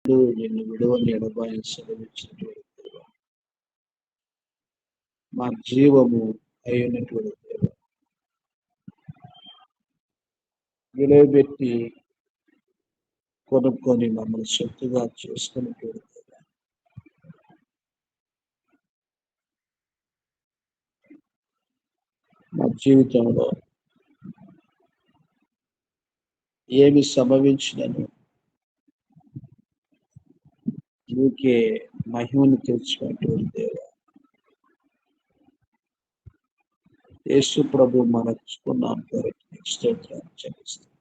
నిన్ను విడువని ఎడబాయని సెలవిచ్చినటువంటి దేవ, మా జీవము అయినటువంటి దేవ, విలువబెట్టి కొనుక్కొని మమ్మల్ని శక్తిగా చేసుకున్నటువంటి దేవ, మా జీవితంలో ఏమి సంభవించినను నీకే మహిమను తెచ్చినటువంటి దేవ, యేసు ప్రభు మనకున్నాం స్తోత్రాలు చెల్లిస్తాం.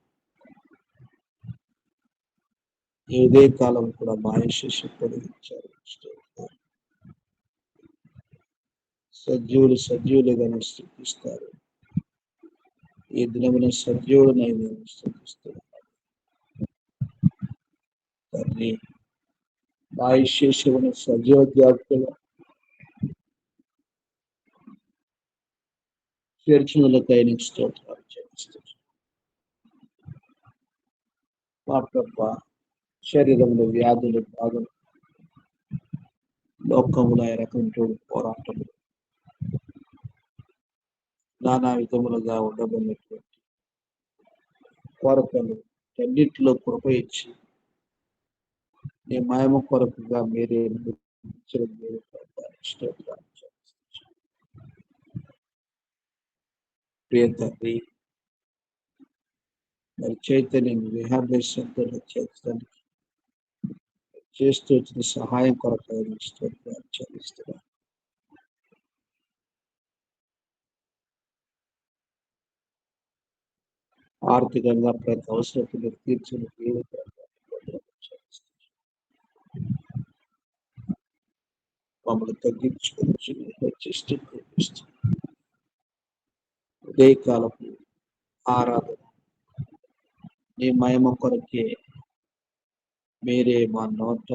ఏదే కాలం కూడా మాయశేషి పొడిగించారు. సజీవులుగా స్థుతిస్తారు. ఈ దినమున సజీవులనైనా స్థుతిస్తున్నారు తండ్రి. మాయశేషులను సజీవ జ్ఞాపకులు చేర్చులకైన స్తోత్రాలు చెల్లిస్తారు. మా ప్రభ శరీరంలో వ్యాధులు బాధలు, లోకముల రకమైనటువంటి పోరాటములు, నానా విధములుగా ఉండబడినటువంటి కొరతలు అన్నింటిలో కృప ఇచ్చి నీ మహిమ కొరకుగా మీరే స్తోత్రాలు. ప్రియ తండ్రి, మరి చైతన్యం విహారదేశంతో చేర్చడానికి చేస్తూ వచ్చిన సహాయం కొరకు స్తోత్రాలు చెల్లిస్తున్నాను. ఆర్థికంగా ప్రతి అవసరం తీర్చిన మమ్మల్ని తగ్గించుకొని హెచ్చిస్తూ చూపిస్తున్నాం. ఉదయకాలపు ఆరాధన నీ మహిమ కొరకే మీరే మా నోట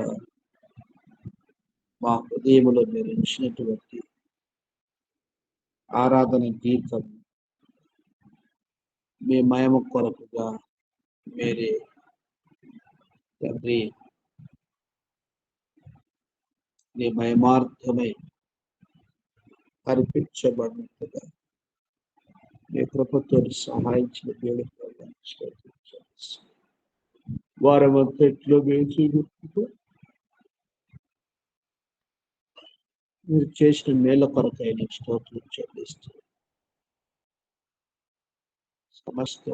మా హృదయంలో మీరు ఉంచినటువంటి ఆరాధన గీతం మీ మహిమ కొరకుగా మీరే తండ్రి నీ మహిమార్థమై అర్పించబడినట్టుగా మీ కృపతో సహాయించిన దేవుడు వారమంతట్లో మీరు చేసిన మేళ్ళ కొరకైన స్తోత్రం చెల్లిస్తూ సమస్త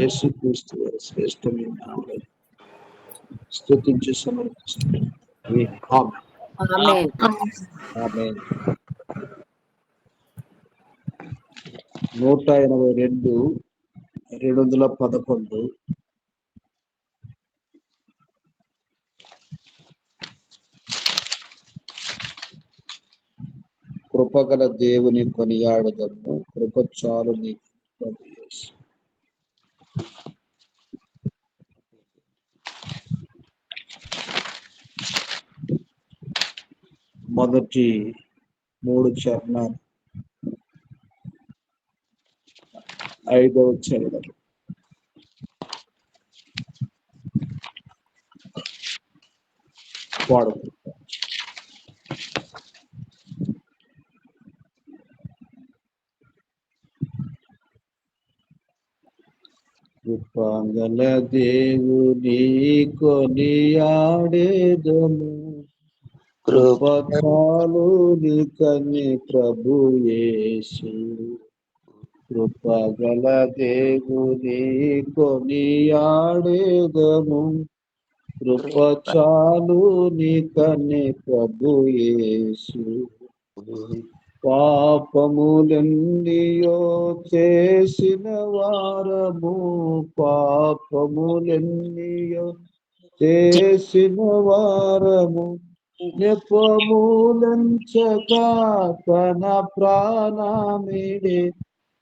యేసుక్రీస్తు వారి శ్రేష్టమైన స్తుతించి సమర్పిస్తున్నాం. 182:211 కృపగల దేవుని కొనియాడదము, కృప చాలు నీకు. మొదటి 3 చరణాలు 5వ చరణం. కృపగల దేవుని కొనియాడేదము, కృప చాలు నీకని ప్రభు యేసు. కృపగల దేవుని కొనియాడేదము, కృప చాలు నీకని ప్రభు యేసు. పాపములెన్నియో చేసిన వారము, పాపములెన్నియో చేసిన వారము, నెపములంచక తన ప్రాణమిడే,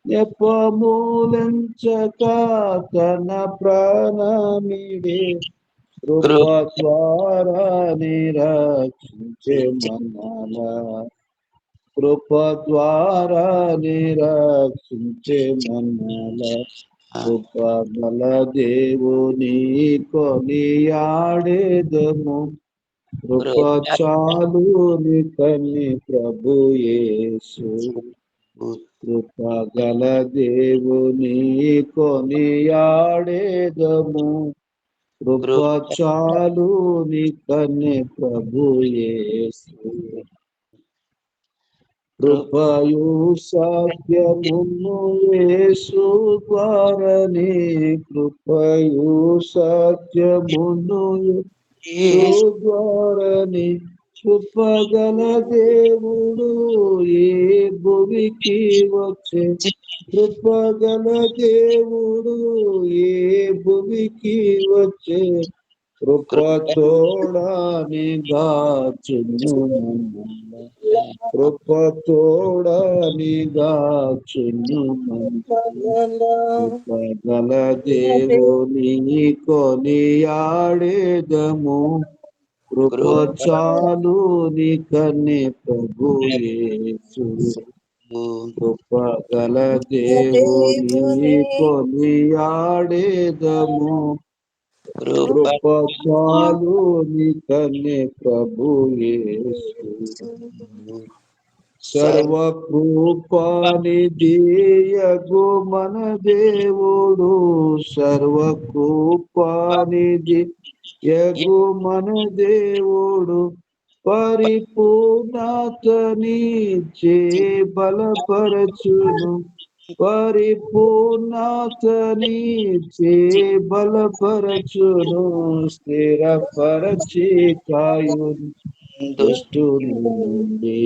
నెపములంచక తన ప్రాణమిడే, కృప ద్వారా నిరక్షించే మనల కృప ద్వారా నిరక్షించే మన్నల కృప గల దేవుని కొనియాడేదము. కృప చాలు నికని ప్రభు యేసు. కృప గల దేవుని కొనియాడేదము. కృప చాలు నికని ప్రభు యేసు. కృపయు సత్యమును యేసు ద్వారని. కృపయు సత్యమును యేసు ద్వారని. కృపగల దేవుడు ఏ భూమికి వచ్చే. కృపగల దేవుడు ఏ భూమికి వచ్చే. కృప తోడని గాచును. కృప తోడని గాచును. కృపగల దేవుని కొనియాడేదము. కృప చాలు నికని ప్రభు యేసు. కృపగల దేవుని కొనియాడేదము. కృప చాలు నికని ప్రభు యేసు. సర్వకృపానిధియగు మన దేవుడు. సర్వకృపానిధియగు మన దేవుడు. పరిపూర్ణతనిచ్చే బలపరచును. పరిపూర్ణతనిచ్చే బలపరచును. స్థిరపరచి కాయును దుష్టుని నుండి.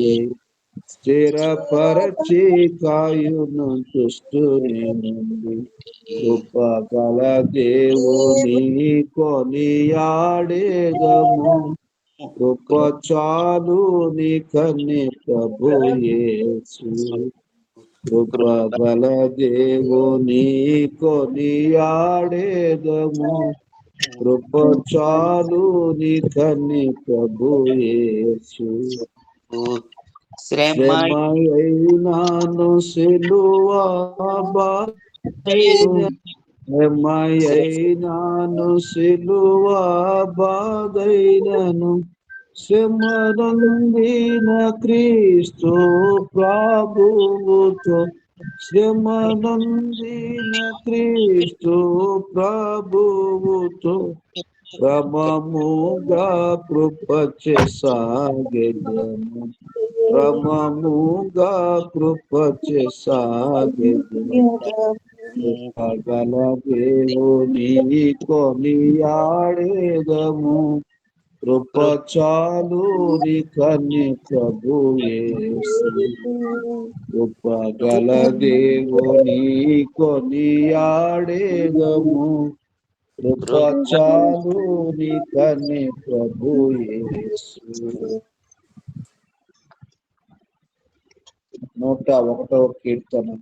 స్థిరపరచి కాయును దుష్టుని నుండి. కృపగల దేవుని కొనియాడేదము. కృప చాలు నికని ప్రభు యేసు. కృపగల దేవుని కొనియాడేదము. కృప చాలు నికని ప్రభు యేసు. శ్రమయైనాను సిలువ శ్రమయైనాను సిలువ బాధైనను. శ్రమనందిన క్రీస్తు ప్రభువుతో. శ్రమనందిన క్రీస్తు ప్రభువుతో. క్రమముగా కృపచే సాగెదము. క్రమముగా కృపచే సాగెదము. కృపగల దేవుని కొనియాడేదము. కృప చాలు నికని ప్రభు యేసు. కృపగల దేవుని కొనియాడేదము. కృప చాలు నికని ప్రభు యేసు. 101వ కీర్తన.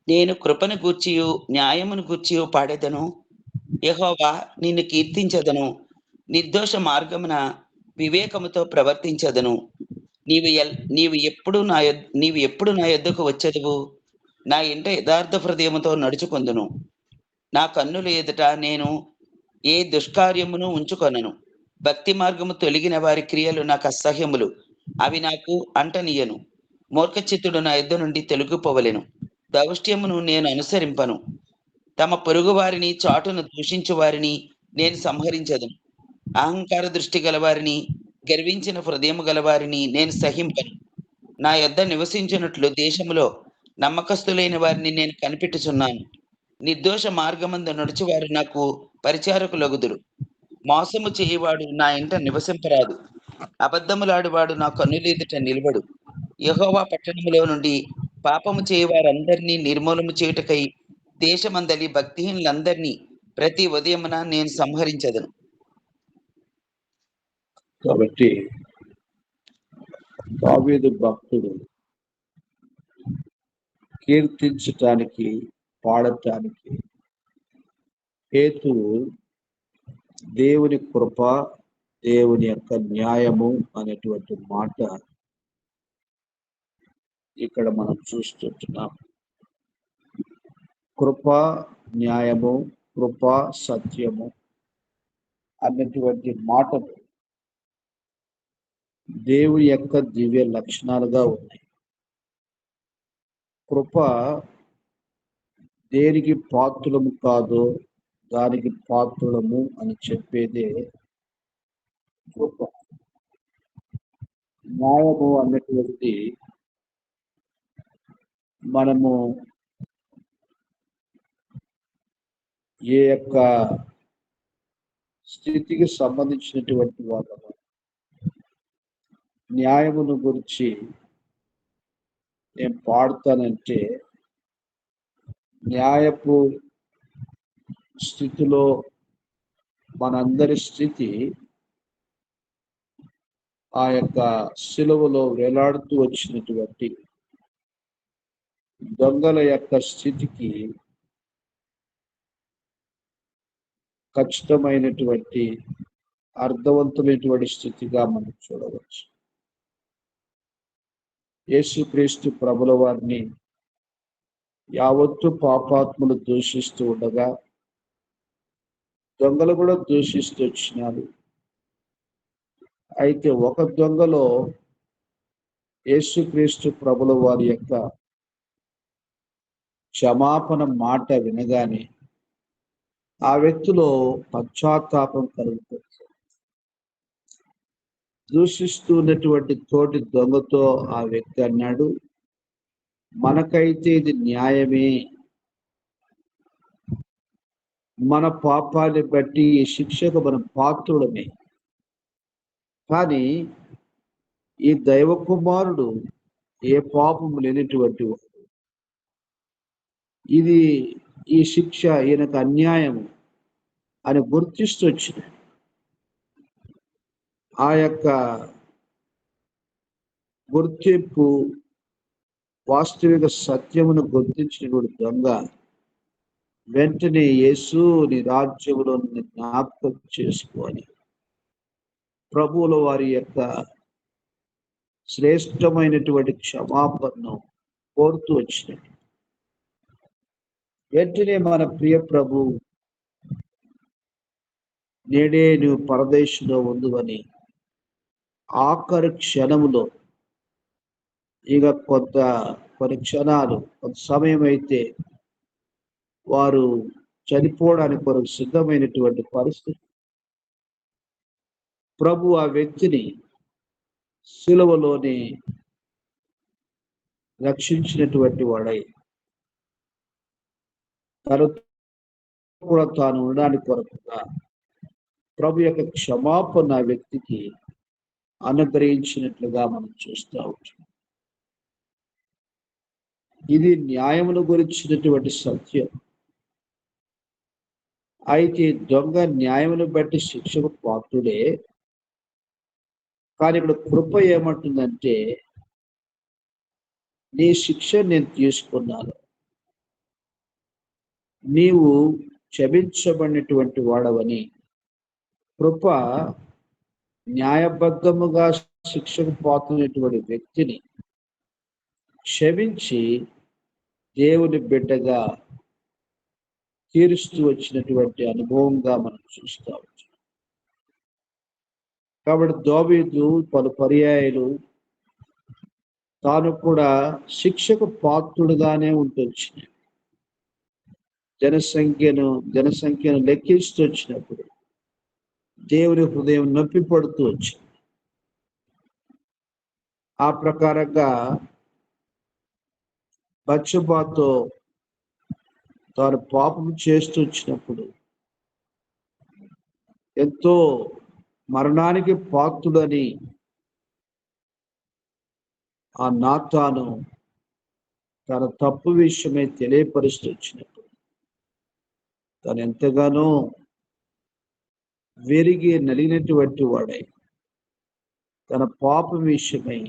నేను కృపను గూర్చియు న్యాయమును గూర్చియు పాడేదను. యెహోవా నిన్ను కీర్తించదను. నిర్దోష మార్గమున వివేకముతో ప్రవర్తించదను. నీవు ఎప్పుడు నా యొద్దకు వచ్చెదవు. నా ఇంట యథార్థ హృదయముతో నడుచుకొందును. నా కన్నుల ఎదుట నేను ఏ దుష్కార్యమును ఉంచుకొనను. భక్తి మార్గము తొలగిన వారి క్రియలు నాకు అసహ్యములు. అవి నాకు అంటనీయను. మూర్ఖచిత్తుడు నా యొద్ద నుండి తొలగిపోవలెను. దౌష్ట్యమును నేను అనుసరింపను. తమ పొరుగు వారిని చాటును దూషించు వారిని నేను సంహరించదను. అహంకార దృష్టి గలవారిని, గర్వించిన హృదయము గలవారిని నేను సహింపను. నా యొద్ద నివసించినట్లు దేశములో నమ్మకస్తులైన వారిని నేను కనిపెట్టుచున్నాను. నిర్దోష మార్గమందు నడుచువారు నాకు పరిచారకులగుదురు. మోసము చేయువాడు నా ఇంట నివసింపరాదు. అబద్ధములాడువాడు నా కన్నులెదుట నిలబడు. యెహోవా పట్టణములో నుండి పాపము చేయవారందరినీ నిర్మూలము చేయుటకై దేశమందలి భక్తిహీనులందరినీ ప్రతి ఉదయమున నేను సంహరించదను. కాబట్టి దావీదు భక్తుడు కీర్తించటానికి, పాడటానికి హేతువు దేవుని కృప, దేవుని యొక్క న్యాయము అనేటువంటి మాట ఇక్కడ మనం చూస్తుంటున్నాం. కృప, న్యాయము, కృప, సత్యము అన్నటువంటి మాటలు దేవుని యొక్క దివ్య లక్షణాలుగా ఉన్నాయి. కృప దేనికి పాత్రులము కాదో దానికి పాత్రులము అని చెప్పేదే కృప. న్యాయము అన్నటువంటిది మనము ఏ యొక్క స్థితికి సంబంధించినటువంటి వాళ్ళము న్యాయమును గురించి నేను పాడుతానంటే, న్యాయపు స్థితిలో మనందరి స్థితి ఆ యొక్క సిలువలో వేలాడుతూ వచ్చినటువంటి దొంగల యొక్క స్థితికి ఖచ్చితమైనటువంటి అర్థవంతమైనటువంటి స్థితిగా మనం చూడవచ్చు. యేసుక్రీస్తు ప్రభుల వారిని యావత్తు పాపాత్ములు దూషిస్తూ ఉండగా దొంగలు కూడా దూషిస్తూ వచ్చినారు. అయితే ఒక దొంగలో యేసుక్రీస్తు ప్రభుల వారి యొక్క క్షమాపణ మాట వినగానే ఆ వ్యక్తిలో పశ్చాత్తాపం కలుగుతుంది. దూషిస్తున్నటువంటి తోటి దొంగతో ఆ వ్యక్తి అన్నాడు, మనకైతే ఇది న్యాయమే, మన పాపాన్ని బట్టి ఈ శిక్షకు మనం పాత్రులమే. కానీ ఈ దైవ కుమారుడు ఏ పాపము లేనటువంటి వాడు. ఇది ఈ శిక్ష ఈయనకు అన్యాయం అని గుర్తిస్తూ వచ్చిన ఆ యొక్క గుర్తింపు వాస్తవిక సత్యమును గుర్తించినటువంటి దొంగ వెంటనే యేసు నీ రాజ్యములో జ్ఞాపకం చేసుకోవాలి ప్రభువుల వారి యొక్క శ్రేష్టమైనటువంటి క్షమాపణను కోరుతూ వచ్చినది. వెంటనే మన ప్రియ ప్రభు నేడే నువ్వు పరదేశంలో ఉందువని ఆఖరి క్షణములో ఇక కొన్ని క్షణాలు కొంత సమయం అయితే వారు చనిపోవడానికి కొరకు సిద్ధమైనటువంటి పరిస్థితి. ప్రభు ఆ వ్యక్తిని సిలువలోని రక్షించినటువంటి వాడై తను కూడా తాను ఉండడానికి కొరకుగా ప్రభు యొక్క క్షమాపణ ఆ వ్యక్తికి అనుగ్రహించినట్లుగా మనం చూస్తూ ఉంటాం. ఇది న్యాయమును గురించినటువంటి సత్యం. అయితే దొంగ న్యాయమును బట్టి శిక్షకు పాత్రుడే. కానీ ఇక్కడ కృప ఏమంటుందంటే, నీ శిక్ష నేను తీసుకున్నాను, నీవు క్షమించబడినటువంటి వాడవని కృప న్యాయబద్ధముగా శిక్షకు పాత్రుడైనటువంటి వ్యక్తిని క్షమించి దేవుని బిడ్డగా తీరుస్తూ వచ్చినటువంటి అనుభవంగా మనం చూస్తూ ఉంటాం. కాబట్టి దావీదు పలు పర్యాయాలు తాను కూడా శిక్షకు పాత్రుడుగానే ఉంటూ వచ్చినాడు. జనసంఖ్యను లెక్కిస్తూ వచ్చినప్పుడు దేవుని హృదయం నొప్పి పడుతూ వచ్చింది. ఆ ప్రకారంగా బత్షెబాతో తాను పాపం చేస్తూ వచ్చినప్పుడు ఎంతో మరణానికి పాత్రుడని ఆ నాతాను తన తప్పు విషయమై తెలియపరుస్తూ వచ్చినప్పుడు తను ఎంతగానో విరిగి నలిగినటువంటి వాడై తన పాపం విషయమై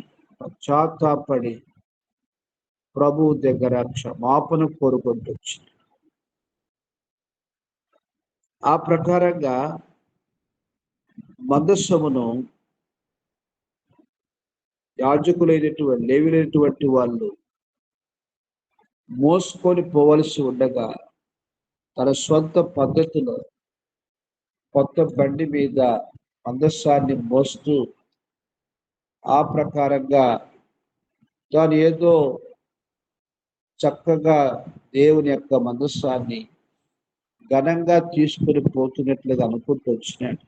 పశ్చాత్తాపడి ప్రభువు దగ్గర క్షమాపణ కోరుకుంటూ వచ్చింది. ఆ ప్రకారంగా మందస్సమును యాజకులైనటువంటి లేవీలైనటువంటి వాళ్ళు మోసుకొని పోవలసి ఉండగా తన సొంత పద్ధతిలో కొత్త బండి మీద మందస్సాన్ని మోస్తూ ఆ ప్రకారంగా తాను ఏదో చక్కగా దేవుని యొక్క మందస్సాన్ని ఘనంగా తీసుకుని పోతున్నట్లుగా అనుకుంటూ వచ్చినాడు.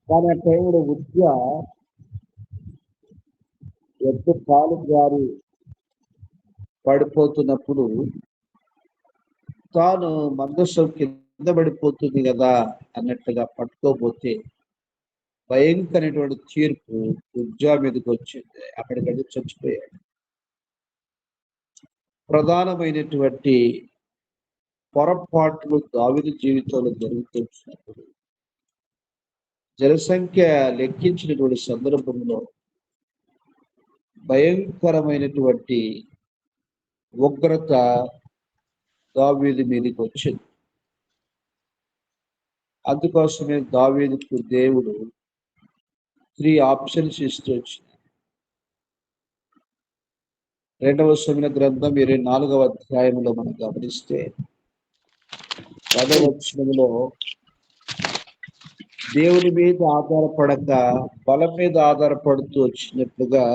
కానీ ఆ టైంలో ఎద్దు కాలు జారి పడిపోతున్నప్పుడు తాను మందస్సం కింద పడిపోతుంది కదా అన్నట్టుగా పట్టుకోపోతే భయంకరమైనటువంటి తీర్పు ఉజ్జా మీదకి వచ్చింది. అక్కడికి చచ్చిపోయాడు. ప్రధానమైనటువంటి పొరపాట్లు దావీదు జీవితంలో జరుగుతున్నప్పుడు జనసంఖ్య లెక్కించినటువంటి సందర్భంలో భయంకరమైనటువంటి ఉగ్రత దావీదు మీదకి వచ్చింది. అందుకోసమే దావీదుకు దేవుడు 3 ఆప్షన్స్ ఇస్తూ వచ్చింది. 2వ సమూయేలు గ్రంథం 24వ అధ్యాయంలో మనం గమనిస్తే 10వ వచనంలో దేవుని మీద ఆధారపడక బలం మీద ఆధారపడుతూ వచ్చినట్లుగా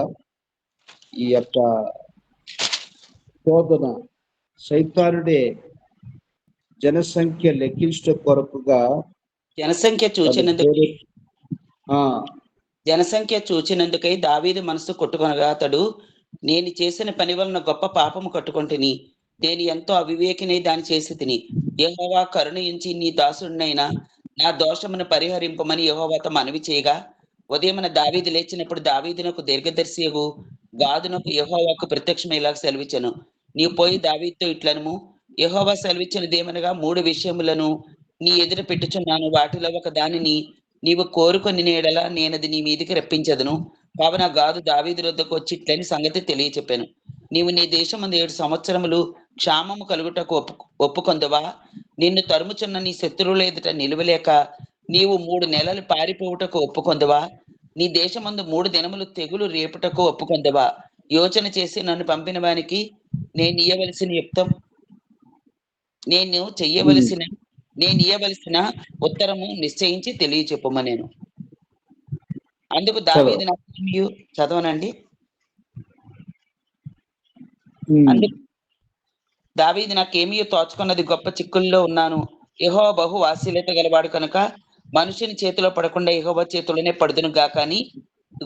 ఈ యొక్క శోధన సైతానుడే జనసంఖ్య లెక్కించడం కొరకుగా జనసంఖ్య చూచినందుకై దావీదు మనసు కొట్టుకొనగా అతడు, నేను చేసిన పని వలన గొప్ప పాపము కట్టుకొంటిని, నేను ఎంతో అవివేకినై దాన్ని చేసి తిని, యెహోవా కరుణించి నీ దాసుడినైనా నా దోషమును పరిహరింపమని యెహోవాతో మనవి చేయగా, ఉదయమున దావీదు లేచినప్పుడు దావీదునకు దీర్ఘదర్శియగు గాదునకు యెహోవాకు ప్రత్యక్షమయ్యేలాగా సెలవిచ్చెను. నీవు పోయి దావీదుతో ఇట్లనుము, యెహోవా సెలవిచ్చినదేమనగా 3 విషయములను నీ ఎదుట పెట్టుచున్నాను, వాటిలో ఒక దానిని నీవు కోరుకొని ఎడల నేనది నీ మీదికి రప్పించదును. కావున గాదు దావీదు వద్దకు వచ్చి ఇట్లని సంగతి తెలియచెప్పాను. నీవు నీ దేశమందు 7 సంవత్సరములు క్షామము కలుగుటకు ఒప్పుకొందువా? నిన్ను తరుముచున్న నీ శత్రువుల ఎదుట నిలువలేక నీవు 3 నెలలు పారిపోవుటకు ఒప్పుకొందువా? నీ దేశమందు 3 దినములు తెగులు రేపుటకు ఒప్పుకొందువా? యోచన చేసి నన్ను పంపిన వానికి నేను ఇయ్యవలసిన ఉత్తరము నిశ్చయించి తెలియచెప్పమనెను. అందుకు దావీదు నాకేమియు చదవనండి. అందుకు దావీదు నాకేమియో తోచుకున్నది గొప్ప చిక్కుల్లో ఉన్నాను. యెహోవా బహు వాత్సల్యత గలవాడు కనుక మనుషుని చేతిలో పడకుండా యెహోవా చేతిలోనే పడుదును గాక అని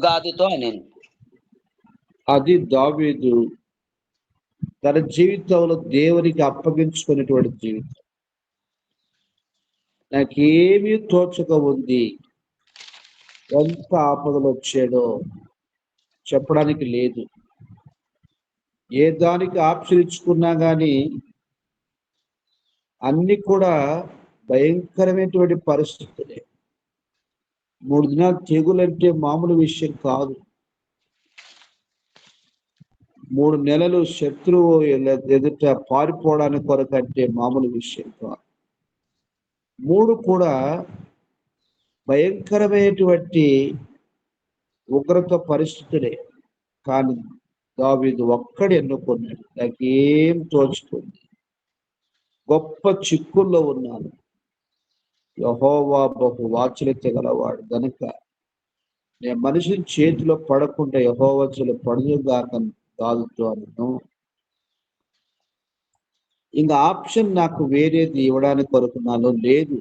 గాదుతో అనేను. అది దావీదు తన జీవితంలో దేవునికి అప్పగించుకునేటువంటి జీవితం. నాకేమీ తోచక ఉంది, ఎంత ఆపదలు వచ్చాడో చెప్పడానికి లేదు. ఏ దానికి ఆశ్రయించుకున్నా కానీ అన్ని కూడా భయంకరమైనటువంటి పరిస్థితులే. 3 దినాలు తెగులంటే మామూలు విషయం కాదు. 3 నెలలు శత్రువు ఎదుట పారిపోవడానికి కొరకంటే మామూలు విషయం కాదు. 3 కూడా భయంకరమైనటువంటి ఉగ్రత పరిస్థితులే. కానీ దావీదు ఒక్కడు ఎన్నుకున్నాడు. నాకేం తోచుకుంది, గొప్ప చిక్కుల్లో ఉన్నాను, యెహోవా బహు వాత్సల్యత గలవాడు గనుక నేను మనిషిని చేతిలో పడకుండా యెహోవా చేతిలో పడుదుగాక గాదుతో అనను. ఇంకా ఆప్షన్ నాకు వేరేది ఇవ్వడానికి కొరకు నాలో లేదు.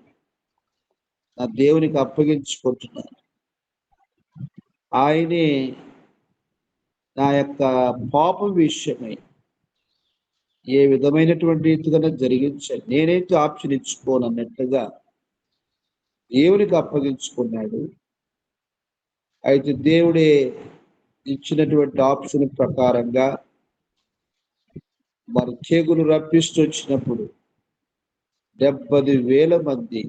నా దేవునికి అప్పగించుకుంటున్నాను. ఆయనే నా యొక్క పాపం విషయమై ఏ విధమైనటువంటి రీతిగా జరిగించాలి, నేనైతే ఆప్షన్ ఇచ్చుకోను అన్నట్టుగా దేవునికి అప్పగించుకున్నాడు. అయితే దేవుడే ఇచ్చినటువంటి ఆప్షన్ ప్రకారంగా మరి తెగులు రప్పిస్తూ వచ్చినప్పుడు 70,000 మంది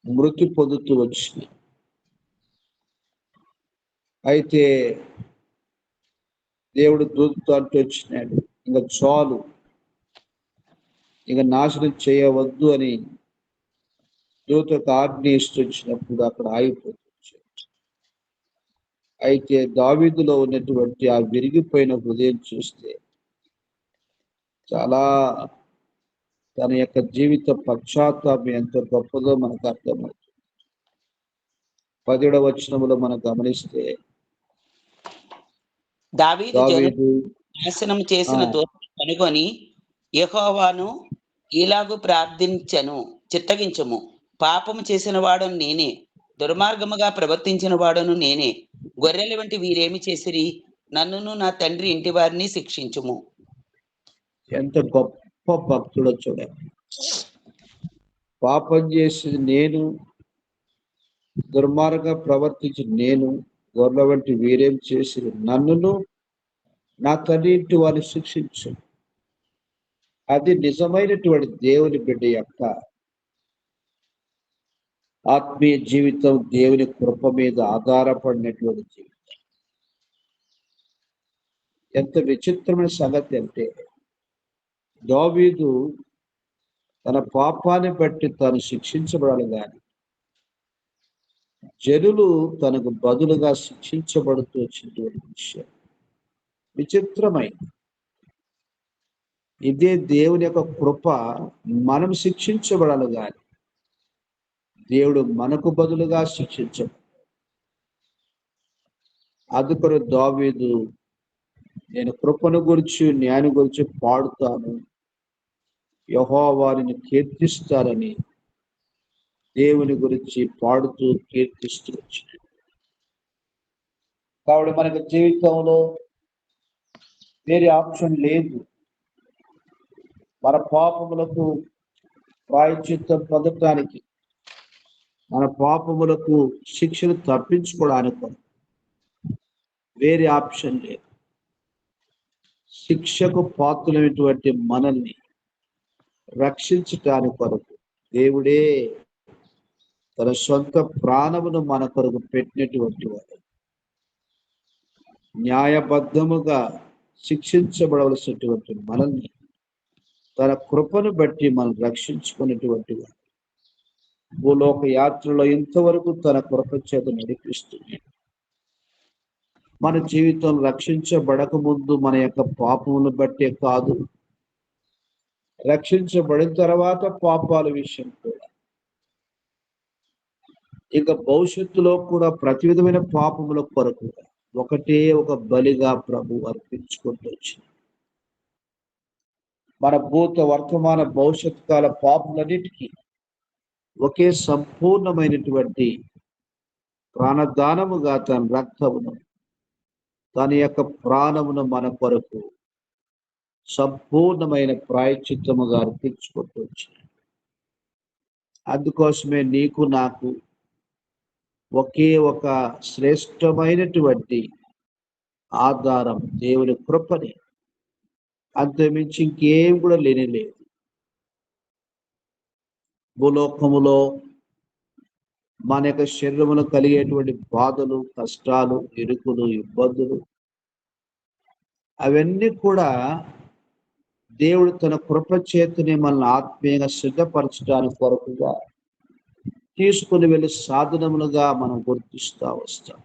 మృతి పొందుతూ వచ్చినాయి. అయితే దేవుడు దూతతో అంటూ వచ్చినాడు, ఇంకా చాలు, ఇక నాశనం చేయవద్దు అని దూతకు ఆజ్ఞ ఇస్తొచ్చినప్పుడు అక్కడ ఆగిపోతుంది. అయితే దావీదులో ఉన్నటువంటి ఆ విరిగిపోయిన హృదయం చూస్తే చాలా తన యొక్క జీవిత పశ్చాత్తాపం ఎంత గొప్పదో మనకు అర్థమవుతుంది. 17వ వచనములో మనం గమనిస్తే దావీదు దావీదు నాశనం చేసిన ఆ దూతను కనుగొని యెహోవాను ఇలాగు ప్రార్థించెను, చిత్తగించుము. పాపము చేసిన వాడను నేనే, దుర్మార్గముగా ప్రవర్తించిన వాడను నేనే. గొర్రెల వంటి వీరేమి చేసిరి? నన్నును నా తండ్రి ఇంటి వారిని శిక్షించుము. ఎంత గొప్ప భక్తుడో చూడండి. పాపం చేసింది నేను, దుర్మార్గంగా ప్రవర్తించి నేను, గొర్రెల వంటి వీరేం చేసి నన్నును నా తండ్రి ఇంటి వారిని శిక్షించు. అది నిజమైనటువంటి దేవుని బిడ్డ యొక్క ఆత్మీయ జీవితం, దేవుని కృప మీద ఆధారపడినటువంటి జీవితం. ఎంత విచిత్రమైన సంగతి అంటే దావీదు తన పాపాన్ని బట్టి తాను శిక్షించబడాలి కానీ జనులు తనకు బదులుగా శిక్షించబడుతూ వచ్చినటువంటి విషయం విచిత్రమైంది. ఇదే దేవుని యొక్క కృప. మనం శిక్షించబడాలి కానీ దేవుడు మనకు బదులుగా శిక్షించబడు. అందుకని దావీదు నేను కృపను గురించి న్యాయం గురించి పాడుతాను, యెహోవాని కీర్తిస్తారని దేవుని గురించి పాడుతూ కీర్తిస్తూ వచ్చినాడు. కాబట్టి మనకు జీవితంలో వేరే ఆప్షన్ లేదు. మన పాపములకు ప్రాయశ్చిత్తం పొందటానికి, మన పాపములకు శిక్షను తప్పించుకోవడానికి వేరే ఆప్షన్ లేదు. శిక్షకు పాత్రులైనటువంటి మనల్ని రక్షించటానికి కొరకు దేవుడే తన సొంత ప్రాణమును మన కొరకు పెట్టినటువంటి వాడు. న్యాయబద్ధముగా శిక్షించబడవలసినటువంటి మనల్ని తన కృపను బట్టి మనం రక్షించుకునేటువంటి వాడు. భూలోక యాత్రలో ఇంతవరకు తన కృప చేత నడిపిస్తుంది. మన జీవితం రక్షించబడక ముందు మన యొక్క పాపమును బట్టే కాదు, రక్షించబడిన తర్వాత పాపాల విషయం కూడా, ఇక భవిష్యత్తులో కూడా ప్రతి విధమైన పాపముల కొరకు ఒకటే ఒక బలిగా ప్రభు అర్పించుకుంటూ వచ్చింది. మన భూత వర్తమాన భవిష్యత్ కాల పాపములన్నిటికీ ఒకే సంపూర్ణమైనటువంటి ప్రాణదానముగా తన రక్తమును, తన యొక్క ప్రాణమును మన కొరకు సంపూర్ణమైన ప్రాయశ్చిత్తముగా అర్పించుకుంటూ వచ్చింది. అందుకోసమే నీకు నాకు ఒకే ఒక శ్రేష్టమైనటువంటి ఆధారం దేవుని కృపని, అంతమించి ఇంకేం కూడా లేని. భూలోకములో మన యొక్క శరీరములో కలిగేటువంటి బాధలు, కష్టాలు, ఇరుకులు, ఇబ్బందులు అవన్నీ కూడా దేవుడు తన కృప చేతిని మనల్ని ఆత్మీయంగా సిద్ధపరచడానికి కొరకుగా తీసుకుని వెళ్ళి సాధనములుగా మనం గుర్తిస్తూ వస్తాం.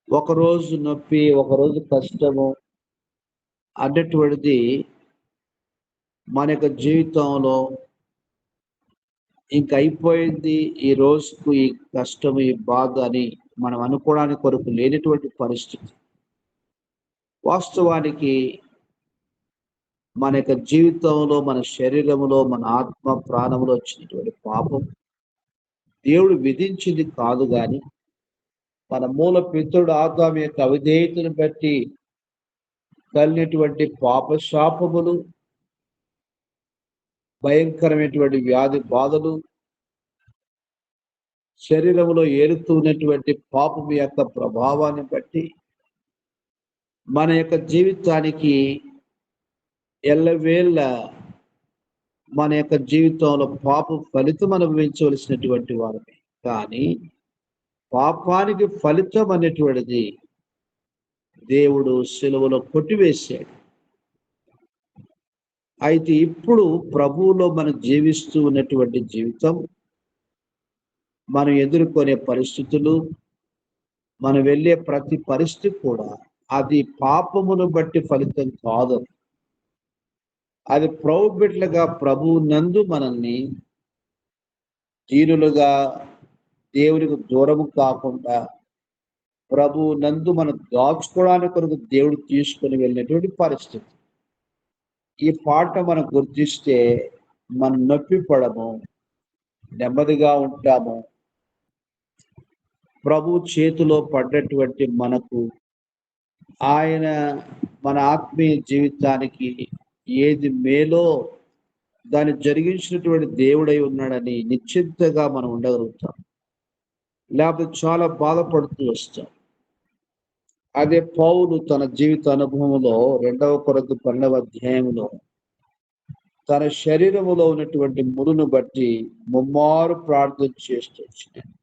ఒకరోజు నొప్పి, ఒకరోజు కష్టము అన్నటువంటిది మన యొక్క జీవితంలో ఇంక అయిపోయింది, ఈ రోజుకు ఈ కష్టము, ఈ బాధ అని మనం అనుకోవడానికి కొరకు లేనటువంటి పరిస్థితి. వాస్తవానికి మన యొక్క జీవితంలో, మన శరీరంలో, మన ఆత్మ ప్రాణంలో వచ్చినటువంటి పాపం దేవుడు విధించింది కాదు, కానీ మన మూల పితరుడు ఆదాము యొక్క అవిధేయతను బట్టి కలిగినటువంటి పాప శాపములు, భయంకరమైనటువంటి వ్యాధి బాధలు, శరీరంలో ఏరుతున్నటువంటి పాపము యొక్క ప్రభావాన్ని బట్టి మన యొక్క జీవితానికి ఎల్లవేళ మన యొక్క జీవితంలో పాప ఫలితం అనుభవించవలసినటువంటి వారమే. కానీ పాపానికి ఫలితం అనేటువంటిది దేవుడు సిలువలో కొట్టివేశాడు. అయితే ఇప్పుడు ప్రభువులో మనం జీవిస్తూ ఉన్నటువంటి జీవితం, మనం ఎదుర్కొనే పరిస్థితులు, మనం వెళ్ళే ప్రతి పరిస్థితి కూడా అది పాపమును బట్టి ఫలితం కాదు. అది ప్రభు బిడ్డలుగా ప్రభువు నందు మనల్ని దీనులుగా, దేవునికి దూరము కాకుండా ప్రభువు నందు మనం దాచుకోవడానికి కొరకు దేవుడు తీసుకొని వెళ్ళినటువంటి పరిస్థితి. ఈ పాట మనం గుర్తిస్తే మనం నొప్పి పడము, నెమ్మదిగా ఉంటాము. ప్రభు చేతిలో పడ్డటువంటి మనకు ఆయన మన ఆత్మీయ జీవితానికి ఏది మేలో దాన్ని జరిగించినటువంటి దేవుడై ఉన్నాడని నిశ్చింతగా మనం ఉండగలుగుతాం. లేకపోతే చాలా బాధపడుతూ వస్తాం. అదే పౌలు తన జీవిత అనుభవంలో 2 కొరింథీ 12వ అధ్యాయంలో తన శరీరములో ఉన్నటువంటి మురును బట్టి ముమ్మారు ప్రార్థన చేస్తూ వచ్చినాడు.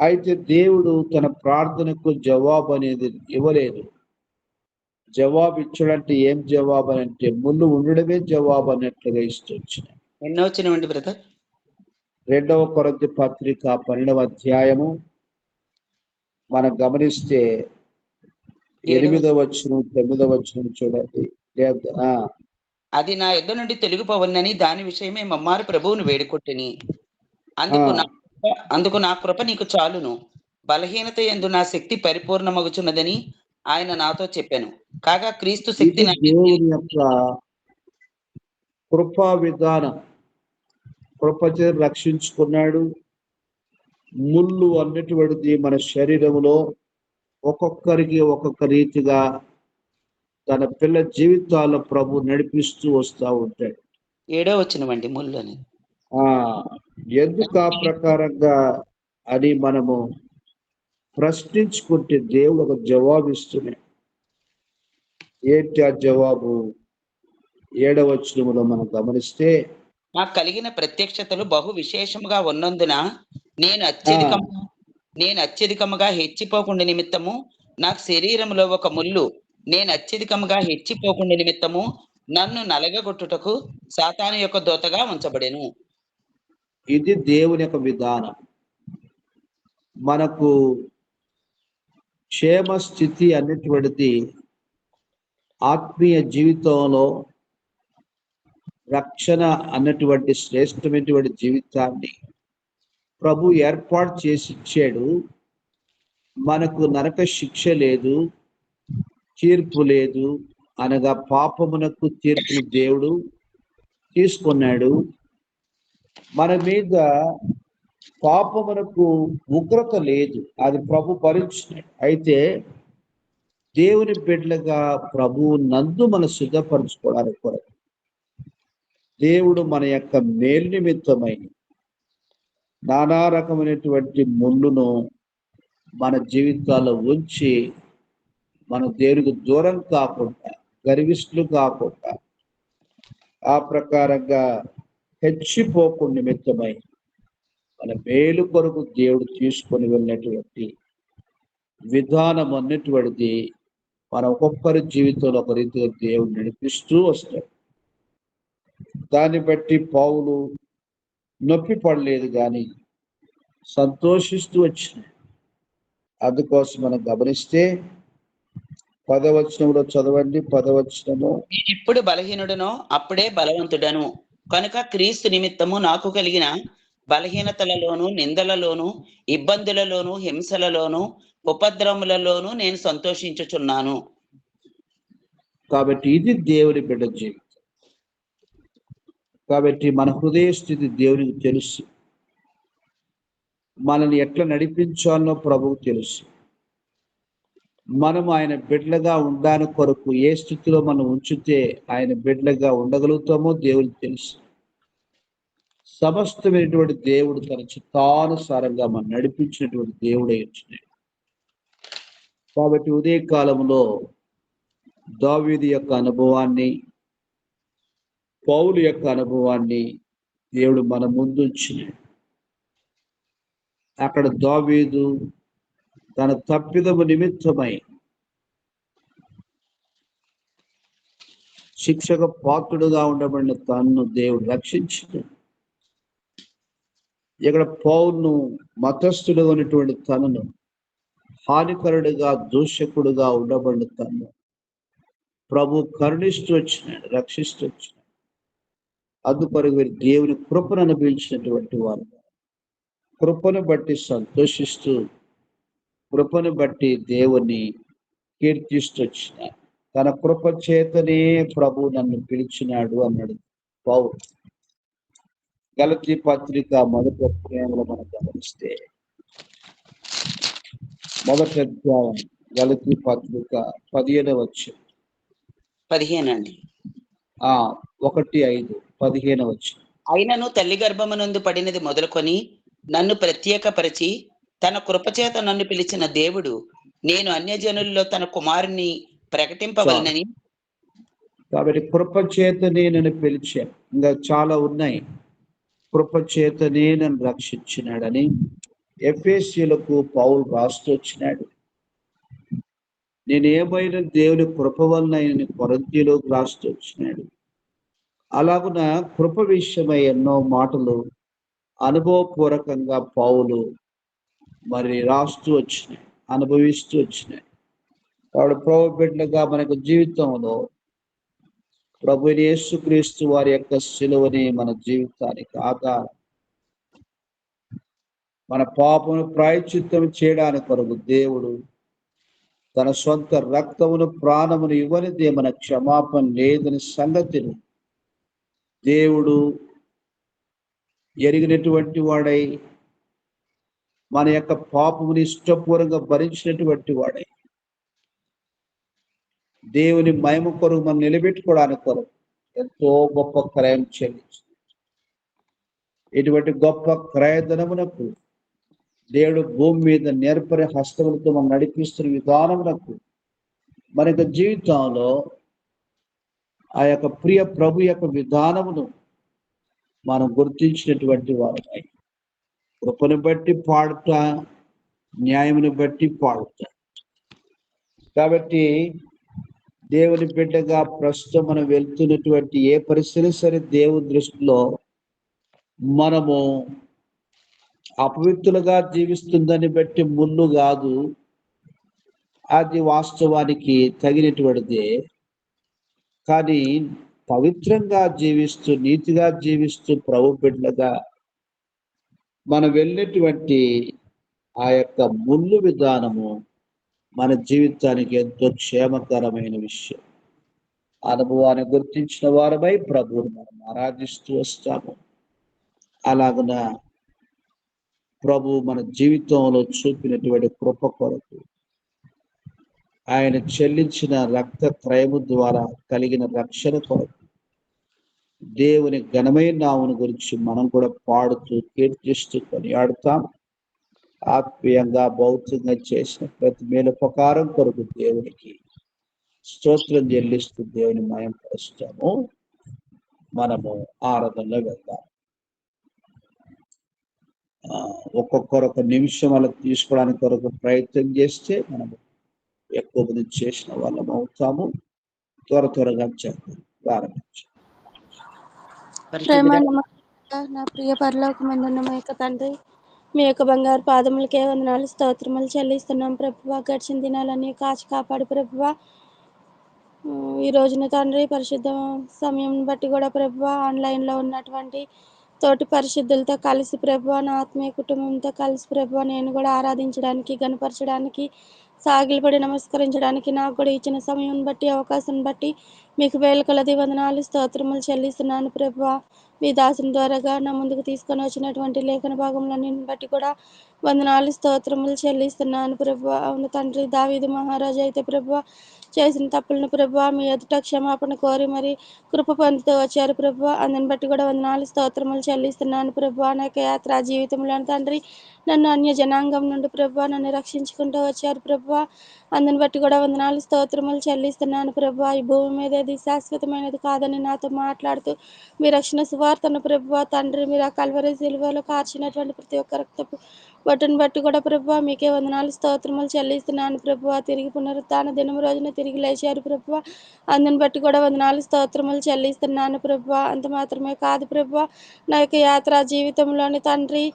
అయితే దేవుడు తన ప్రార్థనకు జవాబు అనేది ఇవ్వలేదు. జవాబు ఇచ్చాడంటే ఏం జవాబు అని అంటే ముళ్ళు ఉండడమే జవాబు అన్నట్లుగా ఇస్తూ వచ్చినాడు. ఎన్నో వచ్చినవండి బ్రదర్? 2 కొరింథీ పత్రిక 12వ అధ్యాయము మనం గమనిస్తే 8వ వచనం 9వ వచనం చూడండి. అది నా యొద్ద నుండి తొలగిపోవలనని దాని విషయమే మమ్మారు ప్రభువును వేడుకొంటిని. అందుకు నా కృప నీకు చాలును, బలహీనత యందు నా శక్తి పరిపూర్ణమగుచున్నదని ఆయన నాతో చెప్పాను. కాగా క్రీస్తు శక్తి దేవుని యొక్క కృపా విధానం. కృపచే రక్షించుకున్నాడు. ముళ్ళు అన్నటువంటిది మన శరీరంలో ఒక్కొక్కరికి ఒక్కొక్క రీతిగా తన పిల్ల జీవితాల్లో ప్రభు నడిపిస్తూ వస్తూ ఉంటాడు. 7వ వచనమండి ముళ్ళు అని. ఎందుకు ఆ ప్రకారంగా అని మనము ప్రశ్నించుకుంటే దేవుడు ఒక జవాబు ఇస్తున్నాడు. ఏంటి ఆ జవాబు? 7వ వచనములో మనం గమనిస్తే, నాకు కలిగిన ప్రత్యక్షతలు బహు విశేషముగా ఉన్నందున నేను అత్యధికముగా హెచ్చిపోకుండా నిమిత్తము నాకు శరీరములో ఒక ముళ్ళు నేను అత్యధికముగా హెచ్చిపోకుండా నిమిత్తము నన్ను నలగగొట్టుటకు సాతాను యొక్క దూతగా ఉంచబడెను. ఇది దేవుని యొక్క విధానం. మనకు క్షేమ స్థితి అన్నటువంటిది ఆత్మీయ జీవితంలో రక్షణ అన్నటువంటి శ్రేష్టమైనటువంటి జీవితాన్ని ప్రభు ఏర్పాటు చేసి ఇచ్చాడు. మనకు నరక శిక్ష లేదు, తీర్పు లేదు, అనగా పాపమునకు తీర్పును దేవుడు తీసుకున్నాడు. మన మీద పాపమునకు ఉగ్రత లేదు, అది ప్రభు భరించినాడు. అయితే దేవుని బిడ్డలుగా ప్రభువు నందు మనం సిద్ధపరచుకోవడానికి కొరకు దేవుడు మన యొక్క మేలు నిమిత్తమై నానా రకమైనటువంటి ముళ్ళును మన జీవితాల్లో ఉంచి మన దేవునికి దూరం కాకుండా, గర్విష్ఠులు కాకుండా, ఆ ప్రకారంగా హెచ్చిపోకుండా నిమిత్తమై మన మేలు కొరకు దేవుడు తీసుకొని వెళ్ళినటువంటి విధానం అన్నటువంటిది మన ఒక్కొక్కరి జీవితంలో ఒక రీతిగా దేవుడు నడిపిస్తూ వస్తాడు. దాన్ని బట్టి పౌలు నొప్పి పడలేదు కానీ సంతోషిస్తూ వచ్చినాడు. అందుకోసం మనం గమనిస్తే 10వ వచనంలో చదవండి. 10వ వచనము, నేను ఎప్పుడు బలహీనుడనో అప్పుడే బలవంతుడను, కనుక క్రీస్తు నిమిత్తము నాకు కలిగిన బలహీనతలలోను, నిందలలోను, ఇబ్బందులలోను, హింసలలోను, ఉపద్రవములలోను నేను సంతోషించుచున్నాను. కాబట్టి ఇది దేవుని బిడ్డ జీవితం. కాబట్టి మన హృదయ స్థితి దేవునికి తెలుసు. మనల్ని ఎట్లా నడిపించాలనో ప్రభువుకు తెలుసు. మనం ఆయన బిడ్డలుగా ఉండడానికి కొరకు ఏ స్థితిలో మనం ఉంచితే ఆయన బిడ్డలుగా ఉండగలుగుతామో దేవునికి తెలుసు. సమస్తమైనటువంటి దేవుడు తన చిత్తానుసారంగా మనం నడిపించినటువంటి దేవుడై వచ్చినాడు. కాబట్టి ఉదయ కాలంలో దావీదు యొక్క అనుభవాన్ని, పౌలు యొక్క అనుభవాన్ని దేవుడు మన ముందు ఉంచినాడు. అక్కడ దావీదు తన తప్పిదము నిమిత్తమై శిక్షకు పాత్రుడుగా ఉండబడిన తన్ను దేవుడు రక్షించాడు. ఇక్కడ పౌలును మతస్థుడుగా ఉన్నటువంటి తనను, హానికరుడిగా దూషకుడుగా ఉండబడిన తను ప్రభు కరుణిస్తూ వచ్చినాడు, రక్షిస్తూ వచ్చినాడు. అందుకొరకు వీరు దేవుని కృపను అనుభవించినటువంటి వారు, కృపను బట్టి సంతోషిస్తూ, కృపను బట్టి దేవుని కీర్తిస్తూ వచ్చినాడు. తన కృప చేతనే ప్రభు నన్ను పిలిచినాడు అన్నాడు పౌలు. గలతీ పత్రిక మొదటి అధ్యాయంలో మనం గమనిస్తే, మొదటి అధ్యాయం గలతీ పత్రిక 15వ వచనం. 15 అండి. 1:5 వచనం. అయినను తల్లి గర్భమునందు పడినది మొదలుకొని నన్ను ప్రత్యేకపరిచి తన కృపచేత నన్ను పిలిచిన దేవుడు నేను అన్యజనుల్లో తన కుమారుని ప్రకటింపవలనని. కాబట్టి కృప చేతనే నన్ను పిలిచాను. ఇంకా చాలా ఉన్నాయి. కృప చేతనే నన్ను రక్షించినాడని ఎఫెసీయులకు పౌలు రాస్తూ వచ్చినాడు. నేనేమైనా దేవుని కృప వలన ఆయన కొరింథీయులకు రాస్తూ వచ్చినాడు. అలాగున కృప విషయమై ఎన్నో మాటలు అనుభవపూర్వకంగా పౌలు మరి రాస్తూ వచ్చినాయి, అనుభవిస్తూ వచ్చినాయి. కాబట్టి ప్రభు బిడ్డలుగా మనకు జీవితంలో ప్రభు యేసుక్రీస్తు వారి యొక్క శిలువని మన జీవితానికి ఆధారం. మన పాపమును ప్రాయశ్చిత్తం చేయడానికి కొరకు దేవుడు తన సొంత రక్తమును ప్రాణమును ఇవ్వనిదే మన క్షమాపణ లేదని సంగతిని దేవుడు ఎరిగినటువంటి వాడై, మన యొక్క పాపముని ఇష్టపూర్వకంగా భరించినటువంటి వాడై, దేవుని మహిమ కొరకు మనం నిలబెట్టుకోవడానికి కొరకు ఎంతో గొప్ప క్రయం చెల్లించింది. ఇటువంటి గొప్ప క్రయధనమునకు దేవుడు భూమి మీద నేర్పరి హస్తములతో మనం నడిపిస్తున్న విధానమునకు మన యొక్క జీవితంలో ఆ యొక్క ప్రియ ప్రభు యొక్క విధానమును మనం గుర్తించినటువంటి వారమై, కృపను బట్టి పాడుతా, న్యాయమును బట్టి పాడుతా. కాబట్టి దేవుని బిడ్డగా ప్రస్తుతం మనం వెళ్తున్నటువంటి ఏ పరిస్థితి సరే దేవుని దృష్టిలో మనము అపవిత్రులుగా జీవిస్తుందని బట్టి ముళ్ళు కాదు, అది వాస్తవానికి తగినటువంటిదే. కానీ పవిత్రంగా జీవిస్తూ, నీతిగా జీవిస్తూ ప్రభు బిడ్డలుగా మనం వెళ్ళినటువంటి ఆ యొక్క ముళ్ళు విధానము మన జీవితానికి ఎంతో క్షేమకరమైన విషయం. అనుభవాన్ని గుర్తించిన వారమై ప్రభువుని మనం ఆరాధిస్తూ వస్తాము. అలాగున ప్రభు మన జీవితంలో చూపినటువంటి కృప కొరకు, ఆయన చెల్లించిన రక్త క్రయము ద్వారా కలిగిన రక్షణ కొరకు దేవుని ఘనమైన నామమును గురించి మనం కూడా పాడుతూ, కీర్తిస్తూ కొనియాడుతాం. ఆత్మీయంగా, భౌతికంగా చేసిన ప్రతి మేలుపకారం కొరకు దేవునికి స్తోత్రం చెల్లిస్తూ దేవుని మయం పరుస్తాము. మనము ఆరాధనలో వెళ్దాం. ఒక్కొక్కరొక నిమిషం అలా తీసుకోవడానికి కొరకు ప్రయత్నం చేస్తే మనము ఎక్కువ మంది చేసిన వాళ్ళం అవుతాము. త్వరగా చేద్దాం, ప్రారంభించాం. నా ప్రియ పరలోకమందున్న మా యొక్క తండ్రి, మీ యొక్క బంగారు పాదములకే వందనాలు, స్తోత్రములు చెల్లిస్తున్నాం ప్రభువా. గడిచిన దినాలన్నీ కాచి కాపాడు ప్రభువా. ఈ రోజున తండ్రి పరిశుద్ధ సమయం బట్టి కూడా ప్రభువా, ఆన్లైన్లో ఉన్నటువంటి తోటి పరిశుద్ధులతో కలిసి ప్రభువా, నా ఆత్మీయ కుటుంబంతో కలిసి ప్రభువా, నేను కూడా ఆరాధించడానికి, గణపరచడానికి, సాగిలపడి నమస్కరించడానికి నాకు కూడా ఇచ్చిన సమయం బట్టి, అవకాశం బట్టి మీకు వేల కొలది వందనాలు, స్తోత్రములు చెల్లిస్తున్నాను ప్రభువా. మీ దాసుని ద్వారాగా నా ముందుకు తీసుకొని వచ్చినటువంటి లేఖన భాగములన్నింటిని బట్టి కూడా వందనాలు, స్తోత్రములు చెల్లిస్తున్నాను ప్రభువా. అవును తండ్రి, దావీదు మహారాజు అయితే ప్రభువా చేసిన తప్పులను ప్రభువా మీ ఎదుట క్షమాపణ కోరి మరి కృప పొందుతూ వచ్చారు ప్రభువా. అందుని బట్టి కూడా వందనాలు, స్తోత్రములు చెల్లిస్తున్నాను ప్రభువా. నా యొక్క యాత్రా జీవితంలో తండ్రి నన్ను అన్య జనాంగం నుండి ప్రభువా నన్ను రక్షించుకుంటూ వచ్చారు ప్రభువా. అందుని బట్టి కూడా వందనాలు, స్తోత్రములు చెల్లిస్తున్నాను ప్రభువా. ఈ భూమి మీద ఇది శాశ్వతమైనది కాదని నాతో మాట్లాడుతూ మీ రక్షణ సువార్తను ప్రభువా తండ్రి, మీరు ఆ కల్వరి సిలువలో కార్చినటువంటి ప్రతి ఒక్క రక్తపు బట్టును బట్టి కూడా ప్రభువా మీకే వందనాలు, స్తోత్రములు చెల్లిస్తున్నాను ప్రభువా. తిరిగి పునరుత్థాన దినము రోజున తిరిగి తిరిగి లేచారు ప్రభువా. అందుని బట్టి కూడా వందనాలు స్తోత్రములు చెల్లిస్తున్నాను ప్రభువా. అంత మాత్రమే కాదు ప్రభువా, నా యొక్క యాత్రా జీవితంలోని తండ్రి